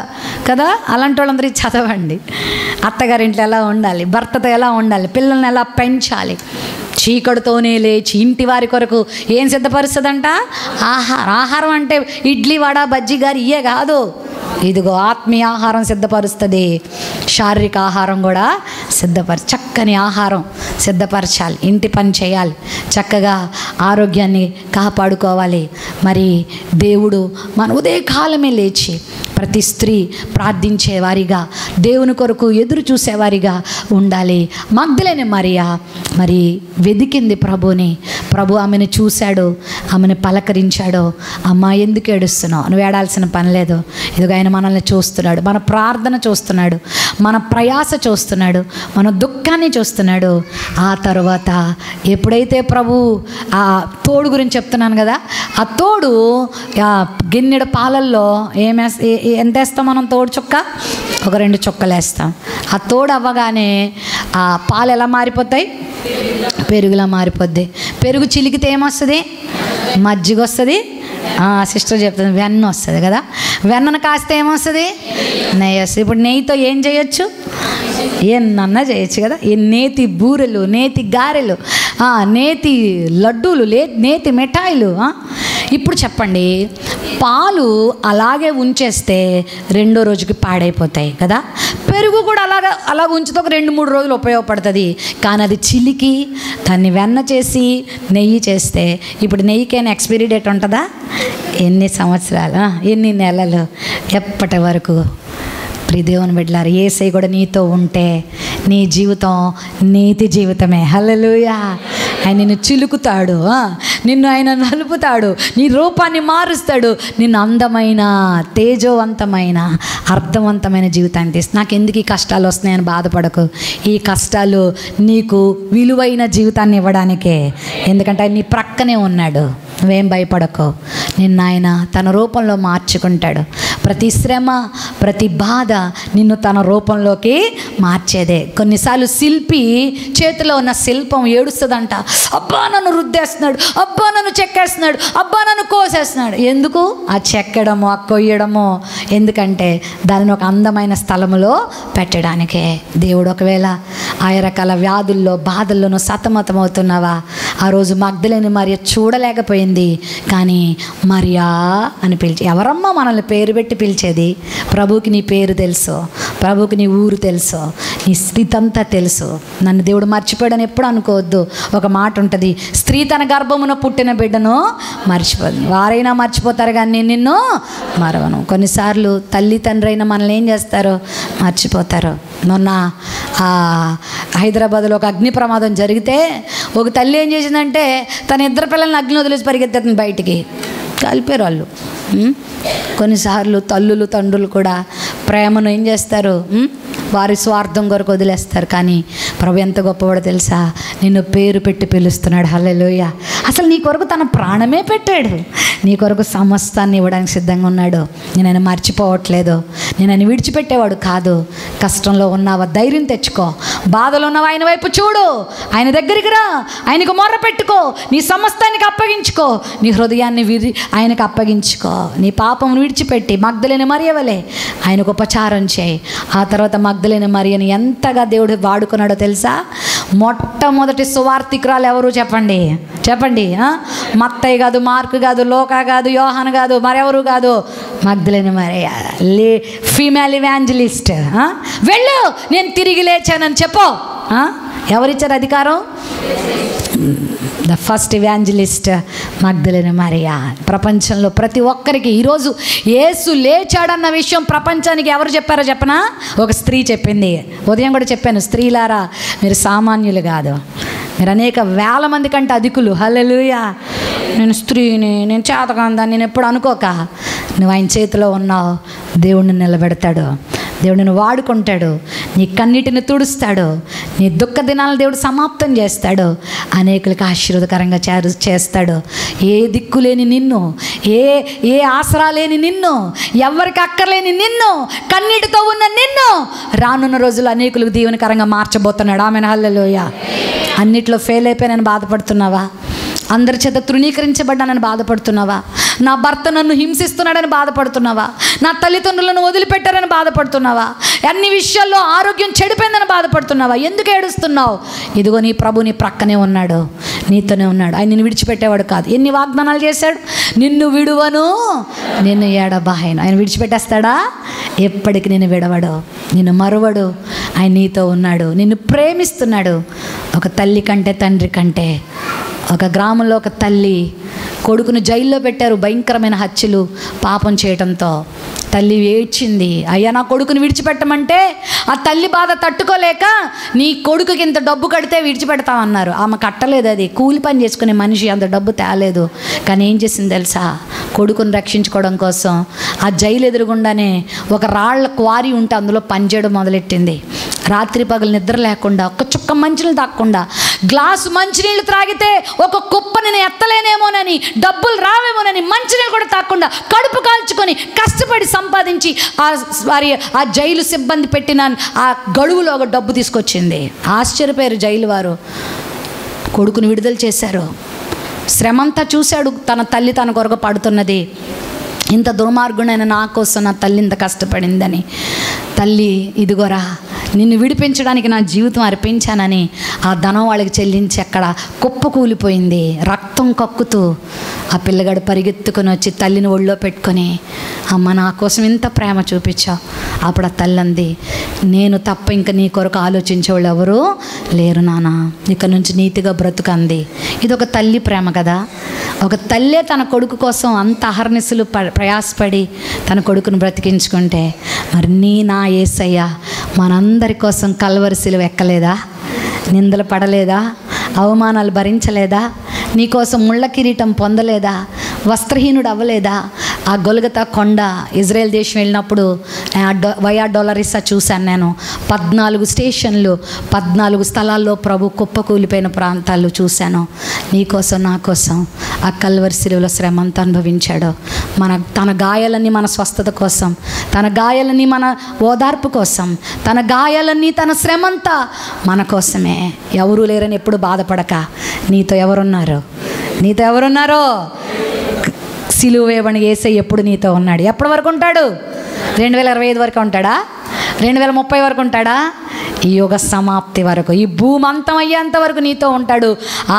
Speaker 1: అలాంటి వాళ్ళందరికీ చదవండి. అత్తగారింట్లో ఎలా ఉండాలి, భర్తతో ఎలా ఉండాలి, పిల్లల్ని ఎలా పెంచాలి. చీకటితోనే లేచి ఇంటి వారి కొరకు ఏం సిద్ధపరుస్తుందంట? ఆహారం అంటే ఇడ్లీ, వడ, బజ్జీ గారి ఇయే కాదు. ఇదిగో ఆత్మీయ ఆహారం సిద్ధపరుస్తుంది, శారీరక ఆహారం కూడా చక్కని ఆహారం సిద్ధపరచాలి. ఇంటి పని చేయాలి, చక్కగా ఆరోగ్యాన్ని కాపాడుకోవాలి. మరి దేవుడు మన ఉదయకాలమే లేచి ప్రతి స్త్రీ ప్రార్థించేవారిగా, దేవుని కొరకు ఎదురు చూసేవారిగా ఉండాలి. మగ్దలేని మరియా మరి వెదికింది ప్రభుని. ప్రభు ఆమెను చూశాడు, ఆమెను పలకరించాడు. అమ్మా ఎందుకు ఏడుస్తున్నావు? నువ్వు ఏడాల్సిన పని లేదు. ఇదిగో ఆయన మనల్ని చూస్తున్నాడు, మన ప్రార్థన చూస్తున్నాడు, మన ప్రయాస చూస్తున్నాడు, మన దుఃఖాన్ని చూస్తున్నాడు. ఆ తర్వాత ఎప్పుడైతే ప్రభు ఆ తోడు గురించి చెప్తున్నాను కదా, ఆ తోడు గిన్నెడు పాలల్లో ఎంత వేస్తాం మనం? తోడు చుక్క ఒక 2 చుక్కలు వేస్తాం. ఆ తోడు అవ్వగానే ఆ పాలు ఎలా మారిపోతాయి? పెరుగులా మారిపోద్ది. పెరుగు చిలికితే ఏమొస్తుంది? మజ్జిగ వస్తుంది. సిస్టర్ చెప్తుంది వెన్న వస్తుంది కదా. వెన్నను కాస్తే ఏమొస్తుంది? నెయ్యి వస్తుంది. ఇప్పుడు నెయ్యితో ఏం చేయొచ్చు? ఏమన్నా చేయొచ్చు కదా. ఈ నేతి బూరెలు, నేతి గారెలు, నేతి లడ్డూలు, నేతి మిఠాయిలు. ఇప్పుడు చెప్పండి, పాలు అలాగే ఉంచేస్తే 2వ రోజుకి పాడైపోతాయి కదా. పెరుగు కూడా అలా ఉంచితే ఒక 2-3 రోజులు ఉపయోగపడుతుంది. కానీ అది చిలికి దాన్ని వెన్న చేసి నెయ్యి చేస్తే, ఇప్పుడు నెయ్యికైనా ఎక్స్పైరీ డేట్ ఉంటుందా? ఎన్ని సంవత్సరాలు, ఎన్ని నెలలు, ఎప్పటి వరకు? ప్రియ దేవుని బిడ్డలారా, యేసయ్య కూడా నీతో ఉంటే నీ జీవితం నీతి జీవితమే. హల్లెలూయా. ఆయన నిన్ను చిలుకుతాడు, నిన్ను ఆయన నలుపుతాడు, నీ రూపాన్ని మారుస్తాడు, నిన్ను అందమైన, తేజోవంతమైన, అర్థవంతమైన జీవితాన్ని తీస్తాడు. నాకు ఎందుకు ఈ కష్టాలు వస్తున్నాయని బాధపడకు. ఈ కష్టాలు నీకు విలువైన జీవితాన్ని ఇవ్వడానికే. ఎందుకంటే ఆయన నీ ప్రక్కనే ఉన్నాడు. నువ్వేం భయపడకు. నిన్ను ఆయన తన రూపంలో మార్చుకుంటాడు. ప్రతి శ్రమ, ప్రతి బాధ నిన్ను తన రూపంలోకి మార్చేదే. కొన్నిసార్లు శిల్పి చేతిలో ఉన్న శిల్పం ఏడుస్తుందంట. అబ్బా నన్ను రుద్దేస్తున్నాడు, అబ్బా నన్ను చెక్కేస్తున్నాడు, అబ్బా నన్ను కోసేస్తున్నాడు. ఎందుకు? ఆ చెక్కడము, ఆ కొయ్యడము. ఎందుకంటే దానిని ఒక అందమైన స్థలములో పెట్టడానికే. దేవుడు ఒకవేళ ఆయా రకాల వ్యాధుల్లో, బాధల్లోనూ సతమతమవుతున్నావా? ఆ రోజు మగ్దలేని మరియ చూడలేకపోయింది, కానీ మరియా అని పిలిచి, ఎవరమ్మా మనల్ని పేరు పెట్టి పిలిచేది? ప్రభువుకి నీ పేరు తెలుసు, ప్రభువుకి నీ ఊరు తెలుసు, నీ స్థితి అంతా తెలుసు. నన్ను దేవుడు మర్చిపోయాడని ఎప్పుడు అనుకోవద్దు. ఒక మాట ఉంటుంది, స్త్రీ తన గర్భమున పుట్టిన బిడ్డను మర్చిపోదు. వారైనా మర్చిపోతారు కానీ నేను నిన్ను మరవను. కొన్నిసార్లు తల్లి తండ్రి అయినా మనల్ని ఏం చేస్తారు? మర్చిపోతారు. మొన్న హైదరాబాద్లో ఒక అగ్ని ప్రమాదం జరిగితే ఒక తల్లి ఏం చేసిందంటే తన ఇద్దరు పిల్లల్ని అగ్ని వదిలేసి పరిగెత్తుతుంది బయటికి. కలిపారు వాళ్ళు. కొన్నిసార్లు తల్లులు తండ్రులు కూడా ప్రేమను ఏం చేస్తారు? వారి స్వార్థం కొరకు వదిలేస్తారు. కానీ ప్రభు ఎంత గొప్పవాడో తెలుసా? నిన్ను పేరు పెట్టి పిలుస్తున్నాడు. హల్లెలూయా. అసలు నీ కొరకు తన ప్రాణమే పెట్టాడు. నీ కొరకు సమస్తాన్ని ఇవ్వడానికి సిద్ధంగా ఉన్నాడు. నేను ఆయన మర్చిపోవట్లేదు, నేను ఆయన విడిచిపెట్టేవాడు కాదు. కష్టంలో ఉన్నావా? ధైర్యం తెచ్చుకో. బాధలో ఉన్నావా? ఆయన వైపు చూడు, ఆయన దగ్గరికి రా, ఆయనకు మొర్ర పెట్టుకో, నీ సమస్తానికి అప్పగించుకో, నీ హృదయాన్ని ఆయనకు అప్పగించుకో. నీ పాపమును విడిచిపెట్టి మగ్దలేని మరియ వలె ఆయనకు ఉపచారం చేయి. ఆ తర్వాత మగ్దలేని మరియని ఎంతగా దేవుడు వాడుకున్నాడో తెలుసా? మొట్టమొదటి సువార్తికురాలు ఎవరు చెప్పండి? చెప్పండి. మత్తయి కాదు, మార్కు కాదు, లోకా కాదు, యోహాను కాదు, మరెవరు కాదు, మగ్దలేని మరియ, ఫీమేల్ ఇవాంజలిస్ట్. వెళ్ళు, నేను తిరిగి లేచానని చెప్పు. ఎవరిచ్చారు అధికారం? ద ఫస్ట్ ఇవాంజలిస్ట్ మగ్దలేని మరియ. ప్రపంచంలో ప్రతి ఒక్కరికి ఈరోజు యేసు లేచాడన్న విషయం ప్రపంచానికి ఎవరు చెప్పారో చెప్పనా? ఒక స్త్రీ చెప్పింది. ఉదయం కూడా చెప్పాను, స్త్రీలారా మీరు సామాన్యులు కాదు, మీరు అనేక వేల మంది కంటే అధికులు. హల్లెలూయా. నేను స్త్రీని, నేను చేతకాందాన్ని నేను ఎప్పుడు అనుకోక, నువ్వు ఆయన చేతిలో ఉన్నావు. దేవుడిని నిలబెడతాడు, దేవుడిని వాడుకుంటాడు, నీ కన్నీటిని తుడుస్తాడు, నీ దుఃఖ దినాలను దేవుడు సమాప్తం చేస్తాడు, అనేకులకు ఆశీర్వాదకరంగా చేస్తాడు. ఏ దిక్కు లేని నిన్ను, ఏ ఆసరా లేని నిన్ను, ఎవరికి అక్కర్లేని నిన్ను, కన్నీటితో ఉన్న నిన్ను రానున్న రోజులు అనేకులకు దీవెనకరంగా మార్చబోతున్నాడు. ఆమెన్. హల్లెలూయా. అన్నిట్లో ఫెయిల్ అయిపోయానని బాధపడుతున్నావా? అందరి చేత తృణీకరించబడ్డానని బాధపడుతున్నావా? నా భర్త నన్ను హింసిస్తున్నాడని బాధపడుతున్నావా? నా తల్లిదండ్రులను వదిలిపెట్టారని బాధపడుతున్నావా? అన్ని విషయాల్లో ఆరోగ్యం చెడిపోయిందని బాధపడుతున్నావా? ఎందుకు ఏడుస్తున్నావు? ఇదిగో నీ ప్రభు నీ ప్రక్కనే ఉన్నాడు, నీతోనే ఉన్నాడు. ఆయన నిన్ను విడిచిపెట్టేవాడు కాదు. ఎన్ని వాగ్దానాలు చేశాడు? నిన్ను విడువను, నిన్ను ఎడబాయను. ఆయన విడిచిపెట్టేస్తాడా? ఎప్పటికి నిన్ను విడవడు, నిన్ను మరువడు. ఆయన నీతో ఉన్నాడు, నిన్ను ప్రేమిస్తున్నాడు. ఒక తల్లి కంటే, తండ్రి కంటే. ఒక గ్రామంలో ఒక తల్లి కొడుకును జైల్లో పెట్టారు, భయంకరమైన హత్యలు పాపం చేయడంతో. తల్లి ఏడ్చింది, అయ్యా నా కొడుకుని విడిచిపెట్టమంటే ఆ తల్లి బాధ తట్టుకోలేక, నీ కొడుకుకి ఇంత డబ్బు కడితే విడిచిపెడతామన్నారు. ఆమె కట్టలేదు, అది కూలి పని చేసుకునే మనిషి, అంత డబ్బు తేలేదు. కానీ ఏం చేసింది తెలుసా? కొడుకుని రక్షించుకోవడం కోసం ఆ జైలు ఎదురుగుండానే ఒక రాళ్ల క్వారీ ఉంటే అందులో పనిచేయడం మొదలెట్టింది. రాత్రి పగలు నిద్ర లేకుండా, ఒక్క చుక్క మంచినీళ్ళు తాగకుండా, గ్లాసు మంచినీళ్ళు త్రాగితే ఒక కుప్పని నేను ఎత్తలేనేమోనని, డబ్బులు రావేమోనని మంచినీళ్ళు కూడా తాగకుండా కడుపు కాల్చుకొని కష్టపడి సంపాదించి ఆ జైలు సిబ్బంది పెట్టిన ఆ గడువులో ఒక డబ్బు తీసుకొచ్చింది. ఆశ్చర్యపోయారు జైలు వారు. కొడుకుని విడుదల చేశారు. శ్రమంతా చూశాడు, తన తల్లి తన కొరకు పడుతున్నది. ఇంత దుర్మార్గుడైన నా కోసం నా తల్లి ఇంత కష్టపడిందని. తల్లి, ఇదిగోరా నిన్ను విడిపించడానికి నా జీవితం అర్పించానని ఆ ధనం వాళ్ళకి చెల్లించి అక్కడ కుప్ప కూలిపోయింది. రక్తం కక్కుతూ ఆ పిల్లగాడు పరిగెత్తుకొని వచ్చి తల్లిని ఒళ్ళో పెట్టుకొని, అమ్మ నా కోసం ఇంత ప్రేమ చూపించావు. అప్పుడు ఆ తల్లి అంది, నేను తప్ప ఇంకా నీ కొరకు ఆలోచించేవాళ్ళు ఎవరు లేరు నాన్న, ఇక నుంచి నీతిగా బ్రతుకంది. ఇది ఒక తల్లి ప్రేమ కదా. ఒక తల్లే తన కొడుకు కోసం అంత అహర్నిశలు ప్రయాసపడి తన కొడుకును బ్రతికించుకుంటే, మరి నా యేసయ్య మనందరి కోసం కల్వరి సిలువ ఎక్కలేదా? నిందలు పడలేదా? అవమానాలు భరించలేదా? నీకోసం ముళ్ళ కిరీటం పొందలేదా? వస్త్రహీనుడు అవ్వలేదా? ఆ గొల్గతా కొండ ఇజ్రాయెల్ దేశం వెళ్ళినప్పుడు వయా డొలరిసా చూశాను నేను. 14 స్టేషన్లు, 14 స్థలాల్లో ప్రభు కుప్పకూలిపోయిన ప్రాంతాలు చూశాను. నీకోసం నా కోసం ఆ కల్వరి సిలువలో శ్రమ అంతా అనుభవించాడు. తన గాయాలన్నీ మన స్వస్థత కోసం, తన గాయాలన్నీ మన ఓదార్పు కోసం, తన గాయాలన్నీ తన శ్రమంతా మన కోసమే. ఎవరూ లేరని ఎప్పుడు బాధపడక, నీతో ఎవరున్నారు? నీతో ఎవరున్నారో? సిలువ వేయబడిన యేసయ్య ఎప్పుడు నీతో ఉన్నాడు? ఎప్పటి వరకు ఉంటాడు? 2025 వరకు ఉంటాడా? 2030 వరకు ఉంటాడా? ఈ యుగ సమాప్తి వరకు, ఈ భూమి అంతం అయ్యేంత వరకు నీతో ఉంటాడు.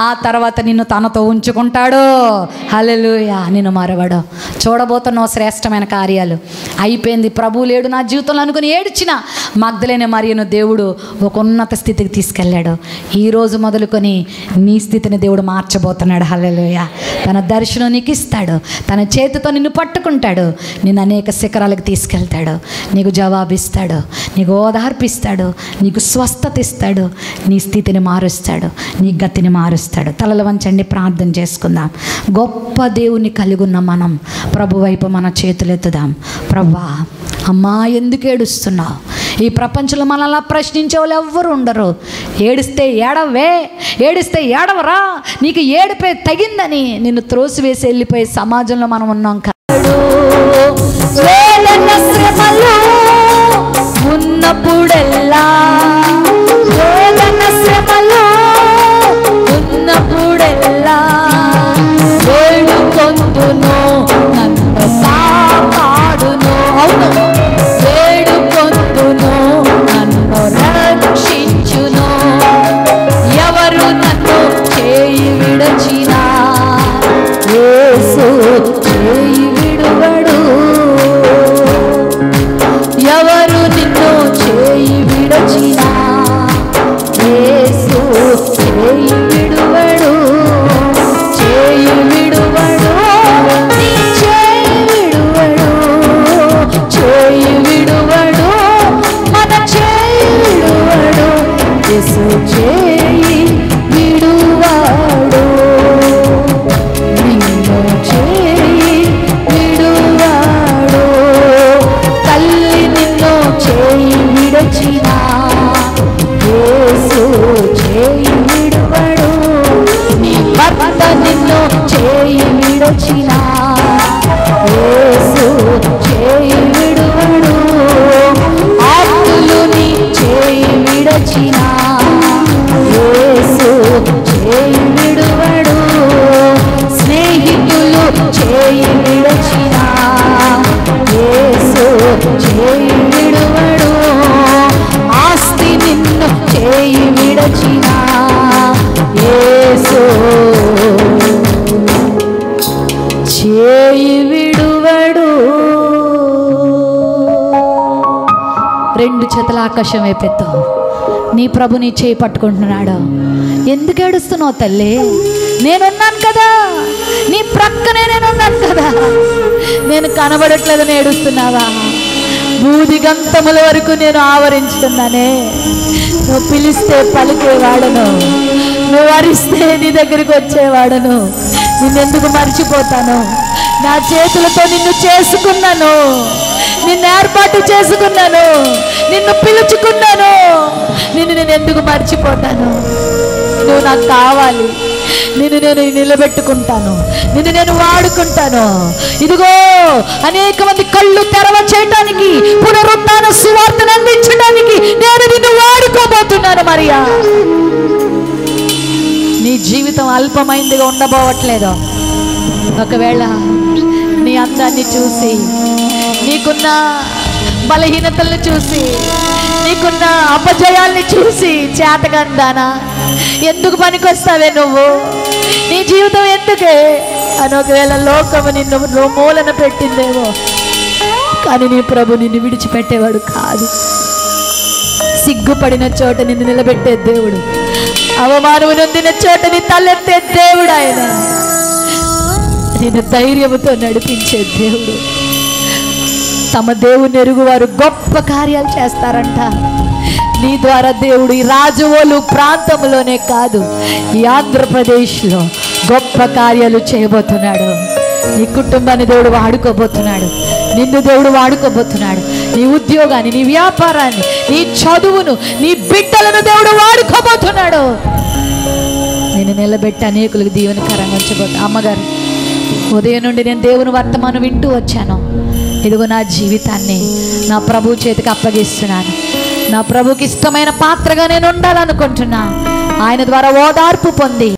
Speaker 1: ఆ తర్వాత నిన్ను తనతో ఉంచుకుంటాడు. హల్లెలూయా. నిన్ను మరవడు. చూడబోతున్నావు శ్రేష్టమైన కార్యాలు. అయిపోయింది, ప్రభువు లేడు నా జీవితంలో అనుకుని ఏడ్చిన మగ్దలేనే మరియను దేవుడు ఒక ఉన్నత స్థితికి తీసుకెళ్ళాడు. ఈరోజు మొదలుకొని నీ స్థితిని దేవుడు మార్చబోతున్నాడు. హల్లెలూయా. తన దర్శనం నీకు ఇస్తాడు. తన చేతితో నిన్ను పట్టుకుంటాడు. నిన్ను అనేక శిఖరాలకు తీసుకెళ్తాడు. నీకు జవాబిస్తాడు, నీకు ఓదార్పిస్తాడు, నీకు స్వస్థత ఇస్తాడు, నీ స్థితిని మారుస్తాడు, నీ గతిని మారుస్తాడు. తలలు వంచండి, ప్రార్థన చేసుకుందాం. గొప్ప దేవుని కలిగి ఉన్న మనం ప్రభు వైపు మన చేతులెత్తుదాం. ప్రభువా, అమ్మా ఎందుకు ఏడుస్తున్నావు? ఈ ప్రపంచంలో మనల్ని ప్రశ్నించే వాళ్ళు ఎవ్వరు ఉండరు. ఏడిస్తే ఏడవే, ఏడిస్తే ఏడవరా, నీకు ఏడిపే తగిందని నిన్ను త్రోసివేసి వెళ్ళిపోయే సమాజంలో మనం ఉన్నాం. ఉన్నప్పుడెల్లా శ్రమలో ఉన్నప్పుడెల్లా వేడుకొందును, నన్ను కాపాడును. అవును, వేడుకొందును, నన్ను రక్షించును. ఎవరు నన్ను చేయి విడచినా యేసు చేయి విడువడు. ఎవరు నిన్ను చేయి విడచినా యేసు చేయి విడువడు. చేయి విడువడు, నీ చేయి విడువడు. చేయి విడువడు, మన చేయి విడువడు. యేసు చేయి విడువడు. నిన్ను చేయి విడువడు. తల్లి నిన్ను చేయి విడచినా యేసు చేయి విడువడు. నీ భర్త నిన్ను చేయి విడచినా యేసు చేయి విడువడు. ఆప్తులు నీ చేయి విడచినా యేసు చేయి విడువడు. స్నేహితులు చేయి విడచినా యేసు చేయి విడువడు. ఆస్తి నిన్ను చేయి విడచినా యేసు చేయి విడువడు. రెండు చేతుల ఆకాశం వైపెత్తు. నీ ప్రభు నీ చేయి పట్టుకుంటున్నాడు. ఎందుకు ఏడుస్తున్నావు తల్లి? నేనున్నాను కదా, నీ ప్రక్కనే నేనున్నాను కదా. నేను కనబడట్లేదని ఏడుస్తున్నావా? భూదిగంతముల వరకు నేను ఆవరించుతున్నానే. నువ్వు పిలిస్తే పలికేవాడను, నువ్వు అరిస్తే నీ దగ్గరికి వచ్చేవాడను. నిన్నెందుకు మర్చిపోతాను? నా చేతులతో నిన్ను చేసుకున్నాను, నిన్ను ఏర్పాటు చేసుకున్నాను, నిన్ను పిలుచుకున్నాను. నిన్ను నేను ఎందుకు మర్చిపోతాను? నువ్వు నాకు కావాలి. నిన్ను నేను నిలబెట్టుకుంటాను, నిన్ను నేను వాడుకుంటాను. ఇదిగో అనేక మంది కళ్ళు తెరవ చేయడానికి, పునరుత్థాన సువార్తను అందించడానికి నేను నిన్ను వాడుకోబోతున్నాను. మరియా, నీ జీవితం అల్పమైందిగా ఉండబోవట్లేదు. ఒకవేళ నీ అందాన్ని చూసి, నీకున్న బలహీనతలను చూసి, నీకున్న అపజయాల్ని చూసి చేతకందానా ఎందుకు పనికొస్తావే నువ్వు? నీ జీవితం ఎందుకే అని ఒకవేళ లోకము నిన్ను మూలన పెట్టిందేమో, కానీ నీ ప్రభు నిన్ను విడిచిపెట్టేవాడు కాదు. సిగ్గుపడిన చోట నిన్ను నిలబెట్టే దేవుడు, అవమానము నొందిన చోట నీ తలెత్తే దేవుడు ఆయన. నిన్ను ధైర్యముతో నడిపించే దేవుడు. తమ దేవుని ఎరుగువారు గొప్ప కార్యాలు చేస్తారంట. నీ ద్వారా దేవుడు ఈ రాజవోలు ప్రాంతంలోనే కాదు, ఈ ఆంధ్రప్రదేశ్లో గొప్ప కార్యాలు చేయబోతున్నాడు. నీ కుటుంబాన్ని దేవుడు వాడుకోబోతున్నాడు, నిన్ను దేవుడు వాడుకోబోతున్నాడు. నీ ఉద్యోగాన్ని, నీ వ్యాపారాన్ని, నీ చదువును, నీ బిడ్డలను దేవుడు వాడుకోబోతున్నాడు. నేను నిలబెట్టి అనేకులకు దీవెనకరంగా ఉంచబోతున్నా. అమ్మగారు, ఉదయం నుండి నేను దేవుని వర్తమానం వింటూ వచ్చాను. ఇదిగో నా జీవితాన్ని నా ప్రభు చేతికి అప్పగిస్తున్నాను. నా ప్రభుకి ఇష్టమైన పాత్రగా నేను ఉండాలనుకుంటున్నా. ఆయన ద్వారా ఓదార్పు పొంది